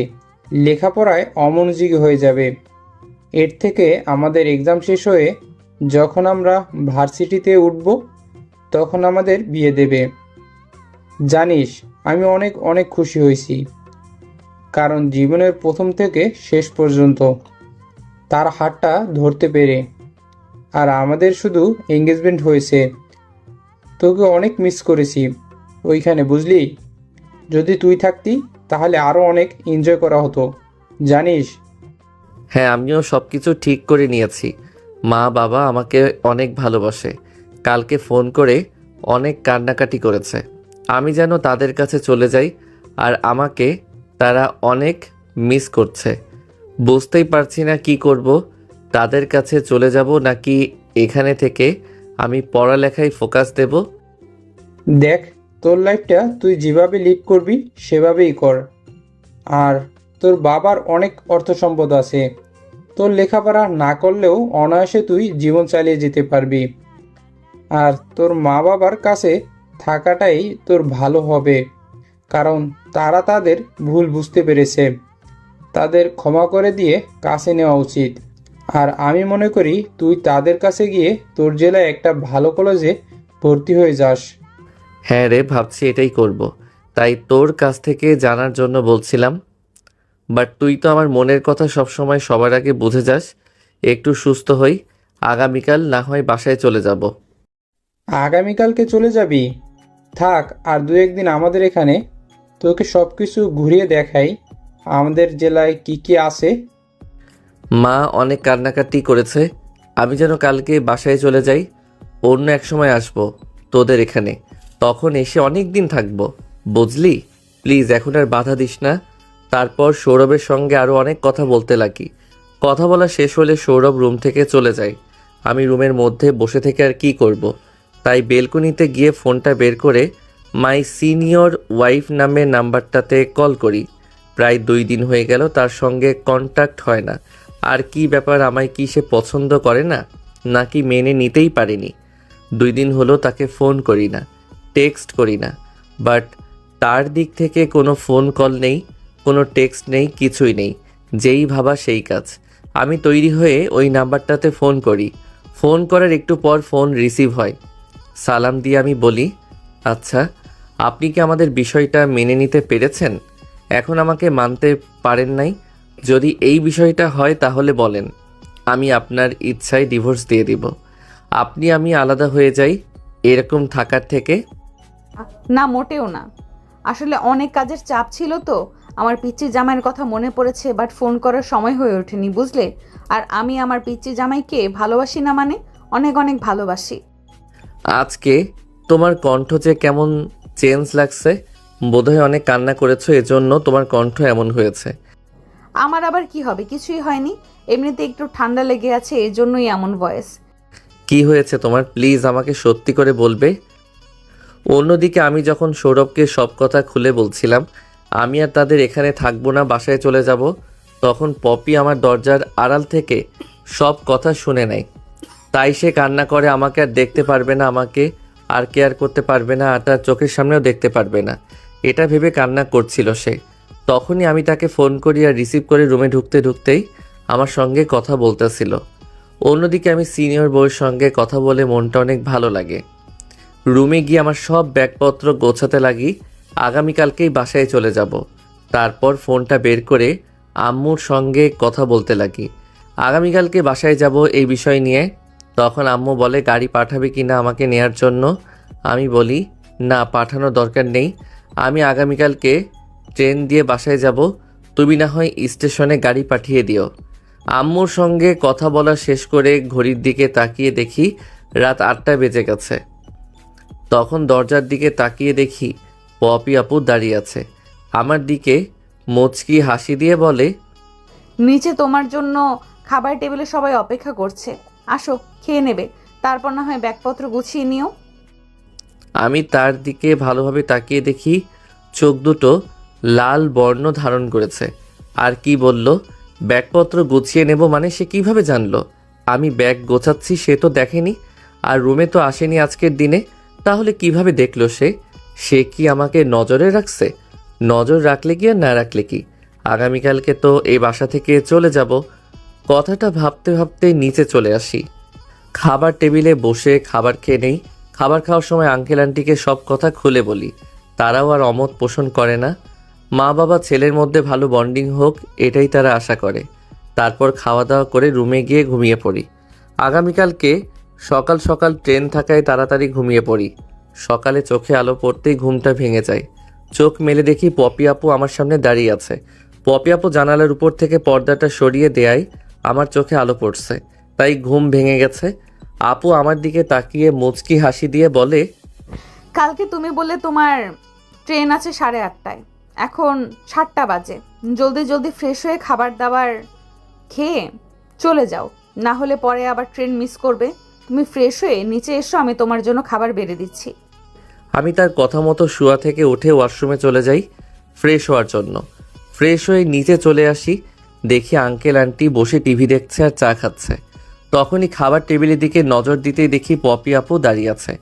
লেখাপড়ায় অমনোযোগী হয়ে যাবে। এর থেকে আমাদের এক্সাম শেষ হয়ে যখন আমরা ভার্সিটিতে উঠব তখন আমাদের বিয়ে দেবে। জানিস আমি অনেক অনেক খুশি হয়েছি, কারণ জীবনের প্রথম থেকে শেষ পর্যন্ত তার হাতটা ধরতে পেরে। আর আমাদের শুধু এঙ্গেজমেন্ট হয়েছে। তোকে অনেক মিস করেছি ওইখানে, বুঝলি? যদি তুই থাকতি তাহলে আরও অনেক এনজয় করা হতো জানিস। হ্যাঁ, আমিও সব কিছু ঠিক করে নিয়েছি। মা বাবা আমাকে অনেক ভালোবাসে। কালকে ফোন করে অনেক কান্নাকাটি করেছে। আমি যেন তাদের কাছে চলে যাই, আর আমাকে তারা অনেক মিস করছে। বুঝতেই পারছি না কি করব, তাদের কাছে চলে যাব নাকি এখানে থেকে আমি পড়ালেখায় ফোকাস দেব। দেখ, তোর লাইফটা তুই যেভাবে লিড করবি সেভাবেই কর। আর তোর বাবার অনেক অর্থ সম্পদ আছে, তোর লেখাপড়া না করলেও অনায়াসে তুই জীবন চালিয়ে যেতে পারবি। আর তোর মা বাবার কাছে থাকাটাই তোর ভালো হবে, কারণ তারা তাদের ভুল বুঝতে পেরেছে। তাদের ক্ষমা করে দিয়ে কাছে নেওয়া উচিত। আর আমি মনে করি তুই তাদের কাছে গিয়ে তোর জেলায় একটা ভালো কলেজে ভর্তি হয়ে যাস। হ্যাঁ রে, ভাবছি এটাই করব। তাই তোর কাছ থেকে জানার জন্য বলছিলাম। বাট তুই তো আমার মনের কথা সবসময় সবার আগে বুঝে যাস। একটু সুস্থ হই, আগামীকাল না হয় বাসায় চলে যাব। আগামীকালকে চলে যাবি? থাক আর দু একদিন আমাদের এখানে, তোকে সব কিছু ঘুরিয়ে দেখাই আমাদের জেলায় কি কি আছে। মা অনেক কান্নাকাটি করেছে, আমি যেন কালকে বাসায় চলে যাই। অন্য এক সময় আসবো তোদের এখানে, তখন এসে অনেক দিন থাকবো, বুঝলি? প্লিজ এখন আর বাধা দিস না। তারপর সৌরভের সঙ্গে আরও অনেক কথা বলতে লাগি। কথা বলা শেষ হলে সৌরভ রুম থেকে চলে যায়। আমি রুমের মধ্যে বসে থেকে আর কি করব। তাই বেলকনিতে গিয়ে ফোনটা বের করে মাই সিনিয়র ওয়াইফ নামের নাম্বারটাতে কল করি। প্রায় 2 দিন হয়ে গেল তার সঙ্গে কন্ট্যাক্ট হয় না। আর কি ব্যাপার, আমায় কি সে পছন্দ করে না, নাকি মেনে নিতেই পারেনি? 2 দিন হলো তাকে ফোন করি না, টেক্সট করি না, বাট তার দিক থেকে কোনো ফোন কল নেই, কোনো টেক্সট নেই, কিছুই নেই। যেই ভাবা সেই কাজ। আমি তৈরি হয়ে ওই নাম্বারটাতে ফোন করি। ফোন করার একটু পর ফোন রিসিভ হয়। সালাম দিয়ে আমি বলি, আচ্ছা আপনি কি আমাদের বিষয়টা মেনে নিতে পেরেছেন? এখন আমাকে মানতে পারেন নাই? যদি এই বিষয়টা হয় তাহলে বলেন, আমি আপনার ইচ্ছায় ডিভোর্স দিয়ে দিব। আমি আলাদা হয়ে যাই এরকম থাকার থেকে। না, মোটেও না। আসলে অনেক কাজের চাপ ছিল তো, আমার পিচ্চি জামাইয়ের কথা মনে পড়েছে, বাট ফোন করার সময় হয়ে ওঠেনি, বুঝলে? আর আমি আমার পিচ্চি জামাইকে ভালোবাসি না, মানে অনেক অনেক ভালোবাসি। আজকে তোমার কণ্ঠ যে কেমন চেঞ্জ লাগছে, বোধহয় অনেক কান্না করেছো, এজন্য তোমার কণ্ঠ এমন হয়েছে। আমার আবার কি হবে, কিছুই হয়নি, এমনিতে একটু ঠান্ডা লেগে আছে, এই জন্যই এমন ভয়েস। কি হয়েছে তোমার, প্লিজ আমাকে সত্যি করে বলবে? অন্যদিকে আমি যখন সৌরভকে সব কথা খুলে বলছিলাম আমি আর তাদের এখানে থাকবো না, বাসায় চলে যাব, তখন পপি আমার দরজার আড়াল থেকে সব কথা শুনে নেয়। তাই সে কান্না করে, আমাকে আর দেখতে পারবে না, আমাকে আর কেয়ার করতে পারবে না, আর তার চোখের সামনেও দেখতে পারবে না, এটা ভেবে কান্না করছিল সে। তখনই আমি তাকে ফোন করি আর রিসিভ করে রুমে ঢুকতে ঢুকতেই আমার সঙ্গে কথা বলতেছিল। অন্যদিকে আমি সিনিয়র বউয়ের সঙ্গে কথা বলে মনটা অনেক ভালো লাগে। রুমে গিয়ে আমার সব ব্যাগপত্র গোছাতে লাগি, আগামীকালকেই বাসায় চলে যাব। তারপর ফোনটা বের করে আম্মুর সঙ্গে কথা বলতে লাগি, আগামীকালকে বাসায় যাব এই বিষয় নিয়ে। তখন আম্মু বলে গাড়ি পাঠাবে কি না আমাকে নেয়ার জন্য। আমি বলি না, পাঠানোর দরকার নেই, আমি আগামীকালকে ট্রেন দিয়ে বাসায় যাব, তুমি না হয় স্টেশনে গাড়ি পাঠিয়ে দিও। আম্মুর সঙ্গে কথা বলা শেষ করে ঘড়ির দিকে তাকিয়ে দেখি রাত 8টা বেজে গেছে। তখন দরজার দিকে তাকিয়ে দেখি পপি আপু দাঁড়িয়ে আছে আমার দিকে, মুচকি হাসি দিয়ে বলে, নিচে তোমার জন্য খাবার টেবিলে সবাই অপেক্ষা করছে, আসো খেয়ে নেবে, তারপর না হয় ব্যাগপত্র গুছিয়ে নিও। আমি তার দিকে ভালোভাবে তাকিয়ে দেখি চোখ দুটো লাল বর্ণ ধারণ করেছে। আর কি বলল, ব্যাগপত্র গুছিয়ে নেব মানে? সে কিভাবে জানলো আমি ব্যাগ গোছাচ্ছি? সে তো দেখেনি, আর রুমে তো আসেনি আজকের দিনে, তাহলে কিভাবে দেখলো সে? সে কি আমাকে নজরে রাখছে? নজর রাখলে কি আর না রাখলে কি, আগামীকালকে তো এই বাসা থেকে চলে যাব। কথাটা ভাবতে ভাবতে নিচে চলে আসি। খাবার টেবিলে বসে খাবার খেয়ে নেই। খাবার খাওয়ার সময় আঙ্কেল আন্টিকে সব কথা খুলে বলি, তারাও আর অমত পোষণ করে না। মা বাবা ছেলের মধ্যে ভালো বন্ডিং হোক এটাই তারা আশা করে। তারপর খাওয়া দাওয়া করে রুমে গিয়ে ঘুমিয়ে পড়ি। আগামীকালকে সকাল সকাল ট্রেন থাকায় তাড়াতাড়ি ঘুমিয়ে পড়ি। সকালে চোখে আলো পড়তেই ঘুমটা ভেঙে যায়। চোখ মেলে দেখি পপি আপু আমার সামনে দাঁড়িয়ে আছে। পপি আপু জানালার উপর থেকে পর্দাটা সরিয়ে দেয়ায় আমার চোখে আলো পড়ছে, তাই ঘুম ভেঙে গেছে। আপু আমার দিকে তাকিয়ে মুচকি হাসি দিয়ে বলে, কালকে তুমি বললে তোমার ট্রেন আছে 8:30টায়, এখন 7টা বাজে, জলদি জলদি ফ্রেশ হয়ে খাবার দাবার খেয়ে চলে যাও, না হলে পরে আবার ট্রেন মিস করবে। তুমি ফ্রেশ হয়ে নিচে এসো, আমি তোমার জন্য খাবার বেড়ে দিচ্ছি। আমি তার কথা মতো শুয়া থেকে উঠে ওয়াশরুমে চলে যাই ফ্রেশ হওয়ার জন্য। ফ্রেশ হয়ে নিচে চলে আসি, দেখি আঙ্কেল আন্টি বসে টিভি দেখছে আর চা খাচ্ছে। তখনই খাবার টেবিলের দিকে নজর দিতেই দেখি পপি আপু দাঁড়িয়ে আছে।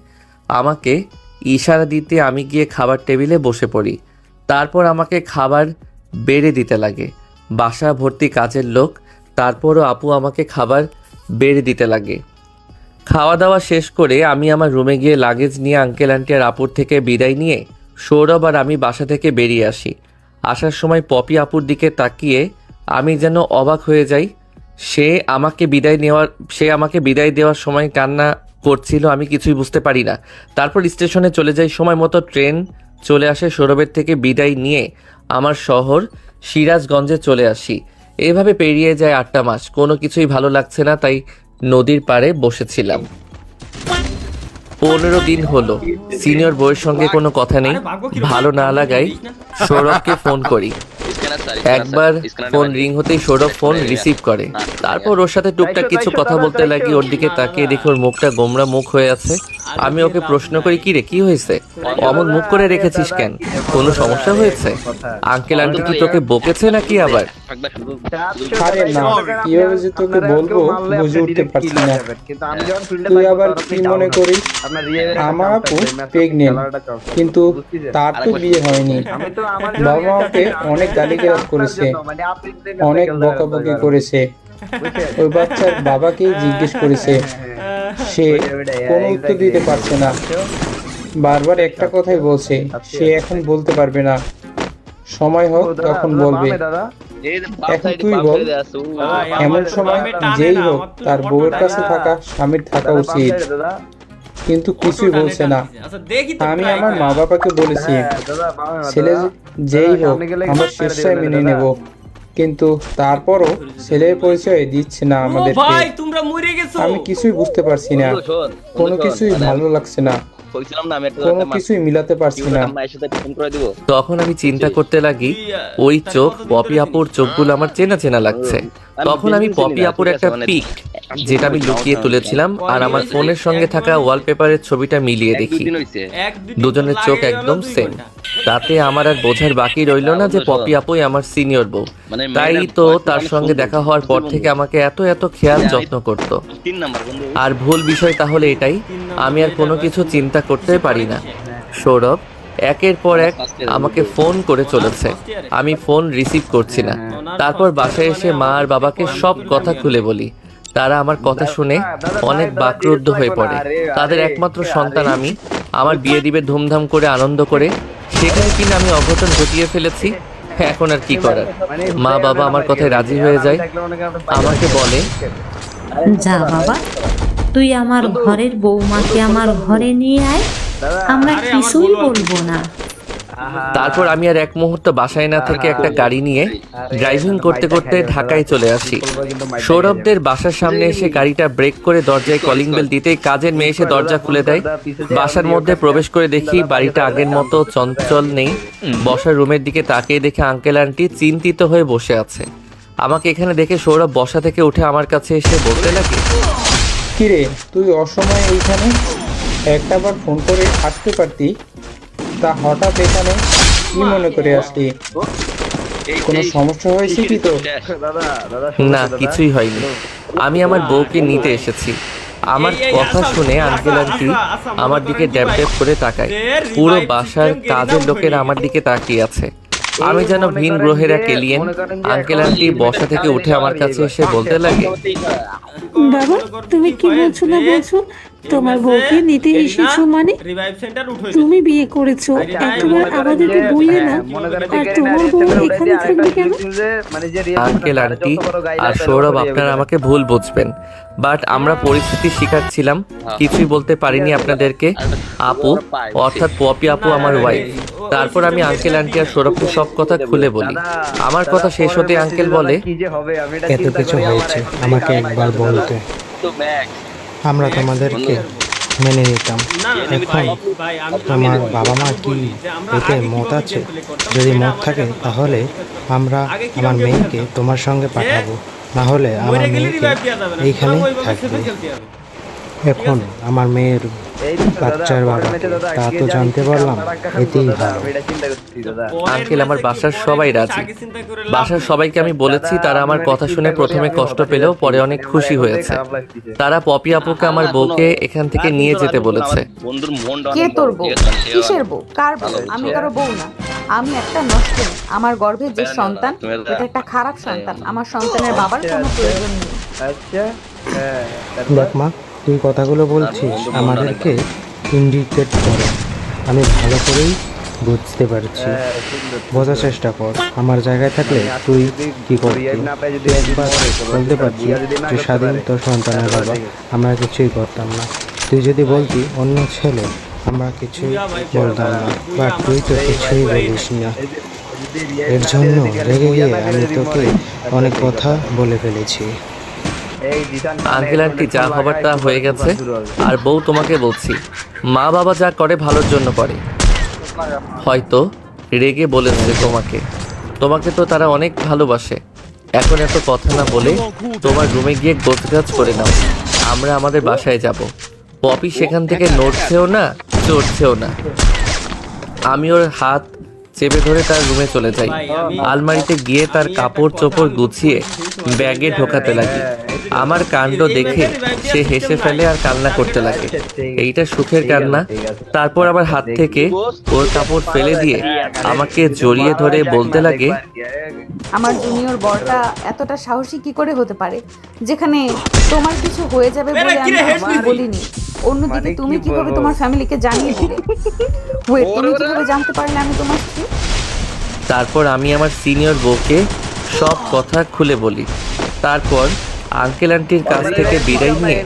আমাকে ইশারা দিতে আমি গিয়ে খাবার টেবিলে বসে পড়ি। তারপর আমাকে খাবার বেড়ে দিতে লাগে। বাসা ভর্তি কাজের লোক, তারপরও আপু আমাকে খাবার বেড়ে দিতে লাগে। খাওয়া দাওয়া শেষ করে আমি আমার রুমে গিয়ে লাগেজ নিয়ে আঙ্কেল আন্টি আর আপুর থেকে বিদায় নিয়ে সৌরভ আর আমি বাসা থেকে বেরিয়ে আসি। আসার সময় পপি আপুর দিকে তাকিয়ে আমি যেন অবাক হয়ে যাই। সে আমাকে বিদায় দেওয়ার সময় কান্না করছিল, আমি কিছুই বুঝতে পারি না। তারপর স্টেশনে চলে যাই, সময় মতো ট্রেন চলে আসে। সৌরভের থেকে বিদায় নিয়ে আমার শহর সিরাজগঞ্জে চলে আসি। এভাবে পেরিয়ে যায় 8টা মাস, কোনো কিছুই ভালো লাগছে না, তাই নদীর পাড়ে বসেছিলাম। 15 দিন হলো সিনিয়র বউয়ের সঙ্গে কোনো কথা নেই। ভালো না লাগায় সৌরভকে ফোন করি। একবার ফোন রিং হতেই সৌরভ ফোন রিসিভ করে। তারপর ওর সাথে টুকটাক কিছু কথা বলতে লাগি। ওর দিকে তাকিয়ে দেখি ওর মুখটা গোমরা মুখ হয়ে আছে। আমি ওকে প্রশ্ন করি, কি রে, কি হয়েছে? অমন মুখ করে রেখেছিস কেন? কোনো সমস্যা হয়েছে? আঙ্কেল আন্টি কি তোকে বকেছে নাকি আবার? আরে না, কিভাবে যে তোকে বলবো বুঝে উঠতে পারছি না। তুই আবার কি মনে করিস আমার আপু প্রেগনেন্ট, কিন্তু তার তো বিয়ে হয়নি। বাবা মাকে অনেক গালিগালাজ করেছে, অনেক বকাবকি করেছে। ওই বাচ্চার বাবাকেই জিজ্ঞেস করেছে, সে কোনো উত্তর দিতে পারছে না। বারবার একটা কথাই বলছে, সে এখন বলতে পারবে না, সময় হোক তখন বলবে। এখন তুই বল, এমন সময় যেই হোক তার বউয়ের কাছে থাকা স্বামীর থাকা উচিত, কিন্তু কিছুই বলছে না। আমি আমার মা বাবাকে বলেছি ছেলে যেই হোক আমরা স্বেচ্ছায় মেনে নেব, কিন্তু তারপরও ছেলের পরিচয় দিচ্ছে না আমাদেরকে। আমি কিছুই বুঝতে পারছি না, কোনো কিছুই ভালো লাগছে না, কোনো কিছুই মিলাতে পারছি না। তখন আমি চিন্তা করতে লাগি, ওই চোখ পপি আপুর চোখগুলো আমার চেনা চেনা লাগছে। তখন আমি পপি আপুর একটা পিক যেটা আমি লুকিয়ে তুলেছিলাম আর আমার ফোনের সঙ্গে থাকা ওয়ালপেপারের ছবিটা মিলিয়ে দেখি, দুজনের চোখ একদম সেম। তাতে আমার আর বোঝার বাকি রইল না যে পপি আপুই আমার সিনিয়র বউ। তাই তো তার সঙ্গে দেখা হওয়ার পর থেকে আমাকে এত এত খেয়াল যত্ন করত। আর ভুল বিষয় তাহলে এটাই, আমি আর কোনো কিছু চিন্তা করতে পারি না। সৌরভ একের পর এক আমাকে ফোন করে চলেছে, আমি ফোন রিসিভ করছি না। তারপর বাসায় এসে মা আর বাবাকে সব কথা খুলে বলি। তারা আমার কথা শুনে অনেক বাকরুদ্ধ হয়ে পড়ে। তাদের একমাত্র সন্তান আমি, আমার বিয়ে দিবে ধুমধাম করে আনন্দ করে, সেখানে কিনা আমি অঘটন ঘটিয়ে ফেলেছি। এখন আর কি করার, মা বাবা আমার কথায় রাজি হয়ে যায়। আমাকে বলে, যা বাবা, তুই আমার ঘরের বৌমাকে আমার ঘরে নিয়ে আয়, আমরা কিছুই বলবো না। তারপর আমি আর এক মুহূর্ত বাসায় না থেকে একটা গাড়ি নিয়ে ড্রাইভিং করতে করতে ঢাকায় চলে আসি। সৌরভদের বাসার সামনে এসে গাড়িটা ব্রেক করে দরজায় কলিং বেল দিতেই কাজের মেয়ে এসে দরজা খুলে দেয়। বাসার মধ্যে প্রবেশ করে দেখি বাড়িটা আগের মতো চঞ্চল নেই। বসার রুমের দিকে তাকিয়ে দেখে আঙ্কেল আন্টি চিন্তিত হয়ে বসে আছে। আমাকে এখানে দেখে সৌরভ বসা থেকে উঠে আমার কাছে এসে বলতে লাগে, কিরে তুই অসময়ে এইখানে? একটাবার ফোন করে আসতে পারতি, তা হঠাৎ এখানে কি মনে করে আসলি? কোনো সমস্যা হয়েছে কি তো? না, কিছুই হয়নি, আমি আমার বউকে নিতে এসেছি। আমার কথা শুনে আঙ্কেল আন্টি আমার দিকে ড্যাব ড্যাব করে তাকায়। পুরো বাসার কাজের লোকেরা আমার দিকে তাকিয়ে আছে, আমি যেন ভিন গ্রহের এক এলিয়েন। আঙ্কেল আন্টি বসা থেকে উঠে আমার কাছে এসে বলতে লাগে, বাবা তুমি কি বলছো না বলছো? তোমার বউকে নিতে এসেছো মানে? তুমি বিয়ে করেছো, একবার আমাদেরকে বললে না, আর তোমার বউ এখানে থাকবে কেন? আঙ্কেল আন্টি আর সৌরভ, আপনারা আমাকে ভুল বুঝবেন, বাট আমরা পরিস্থিতির শিকার ছিলাম, কিছুই বলতে পারিনি আপনাদেরকে। আপু অর্থাৎ পপি আপু আমার ওয়াইফ। তারপর আমি আঙ্কেল আন্টি আর সৌরভকে সব কথা খুলে বলি। আমার কথা শেষ হতে আঙ্কেল বলে, এত কিছু হয়েছে, আমাকে একবার বলতে, আমরা তোমাদেরকে মেনে নিতাম। এখন তোমার বাবা মা কি এতে মত আছে? যদি মত থাকে তাহলে আমরা আমার মেয়েকে তোমার সঙ্গে পাঠাবো, না হলে আমার মেয়েকে এইখানে থাকবে। এখন আমার মেয়ের বাচ্চার বাবা, তা তো জানতে পারলাম, এতেই ভালো। আঙ্কেল আমার বাসার সবাই রাজি। বাসার সবাইকে আমি বলেছি, তারা আমার কথা শুনে প্রথমে কষ্ট পেলেও পরে অনেক খুশি হয়েছে। তারা পপি আপুকে আমার বউকে এখান থেকে নিয়ে যেতে বলেছে। কে তোর বউ? কিসের বউ? কার বউ? আমি কারো বউ না, আমি একটা নষ্ট। আমার গর্ভে যে সন্তান, এটা একটা খারাপ সন্তান। আমার সন্তানের বাবার কোনো প্রয়োজন নেই। দেখ মা, তুই কথাগুলো বলছিস আমাদেরকে ইন্ডিকেট করে, আমি ভালো করেই বুঝতে পারছি। বোঝার চেষ্টা কর, আমার জায়গায় থাকলে তুই কি করবি? তুই একবার বলতে পারছি যে স্বাধীন তোর সন্তানের বাবা, আমরা কিছুই করতাম না। তুই যদি বলতি অন্য ছেলে, আমরা কিছুই বলতাম না, বাট তুই তো কিছুই বলিস না। এর জন্য রেগে গিয়ে আমি তোকে অনেক কথা বলে ফেলেছি। আঙ্কেল আন্টি যা হবার তা হয়ে গেছে। আর বউ তোমাকে বলছি, মা বাবা যা করে ভালোর জন্য করে। হয়তো রেগে বলেছে তোমাকে তো তারা অনেক ভালোবাসে। এখন এত কথা না বলে তোমার রুমে গিয়ে গোছগাছ করে নাও, আমরা আমাদের বাসায় যাব। পপি সেখান থেকে নড়ছেও না চড়ছেও না। আমি ওর হাত চেপে ধরে তার রুমে চলে যাই। আলমারিতে গিয়ে তার কাপড় চোপড় গুছিয়ে ব্যাগে ঢোকাতে লাগি। আমার কাণ্ড দেখে সে হেসে ফেলে আর কান্না করতে লাগে। এইটা সুখের কান্না। তারপর আবার হাত থেকে ওর কাপড় ফেলে দিয়ে আমাকে জড়িয়ে ধরে বলতে লাগে, আমার জুনিয়র বরটা এতটা সাহসী কি করে হতে পারে, যেখানে তোমার কিছু হয়ে যাবে বলে আমি বলিনি। অন্যদিকে তুমি কিভাবে তোমার ফ্যামিলিকে জানিয়ে দিলে? ওয়েট, তুমি কিভাবে জানতে পারলে আমি তোমার স্ত্রী? তারপর আমি আমার সিনিয়র বউকে সব কথা খুলে বলি। তারপর আঙ্কেল আন্টির কাছ থেকে বিদায় নিয়ে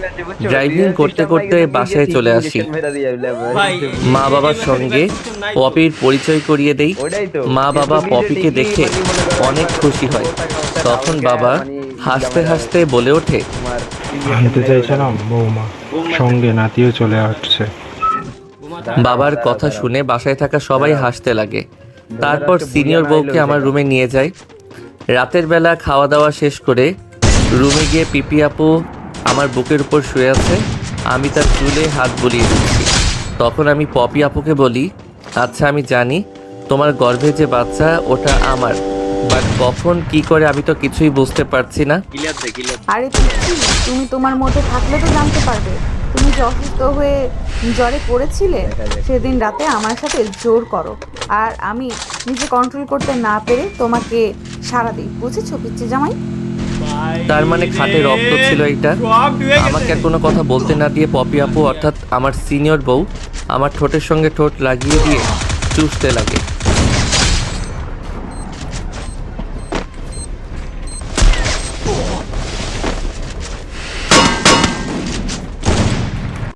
ড্রাইভিং করতে করতে বাসায় চলে আসি। মা বাবার সঙ্গে পপির পরিচয় করিয়ে দেই। মা বাবা পপিকে দেখে অনেক খুশি হয়। তখন বাবা হাসতে হাসতে বলে ওঠে, আনতে চাইছিলাম বৌমা, সঙ্গে নাতিও চলে আসছে। বাবার কথা শুনে বাসায় থাকা সবাই হাসতে লাগে। তারপর সিনিয়র বউকে আমার রুমে নিয়ে যায়। রাতের বেলা খাওয়া দাওয়া শেষ করে রুমে গিয়ে পিপি আপু আমার বুকের উপর শুয়ে আছে। আমি তার চুলে হাত বুলিয়ে দিচ্ছি। তখন আমি পপি আপুকে বলি, আচ্ছা আমি জানি তোমার গর্ভে যে বাচ্চা ওটা আমার, বাট কখন কি করে আমি তো কিছুই বুঝতে পারছি না। আরে পিচ্ছি, তুমি তোমার মধ্যে থাকলে তো জানতে পারবে। তুমি যে অসুস্থ হয়ে জ্বরে পড়েছিলে সেদিন রাতে আমার সাথে জোর করো, আর আমি নিজে কন্ট্রোল করতে না পেরে তোমাকে সারা দিই। বুঝেছো পিচ্ছি জামাই? তার মানে খাটে রক্ত ছিল এইটা। আমাকে আর কোনো কথা বলতে না দিয়ে পপি আপু অর্থাৎ আমার সিনিয়র বউ আমার ঠোঁটের সঙ্গে ঠোঁট লাগিয়ে দিয়ে চুষতে লাগে।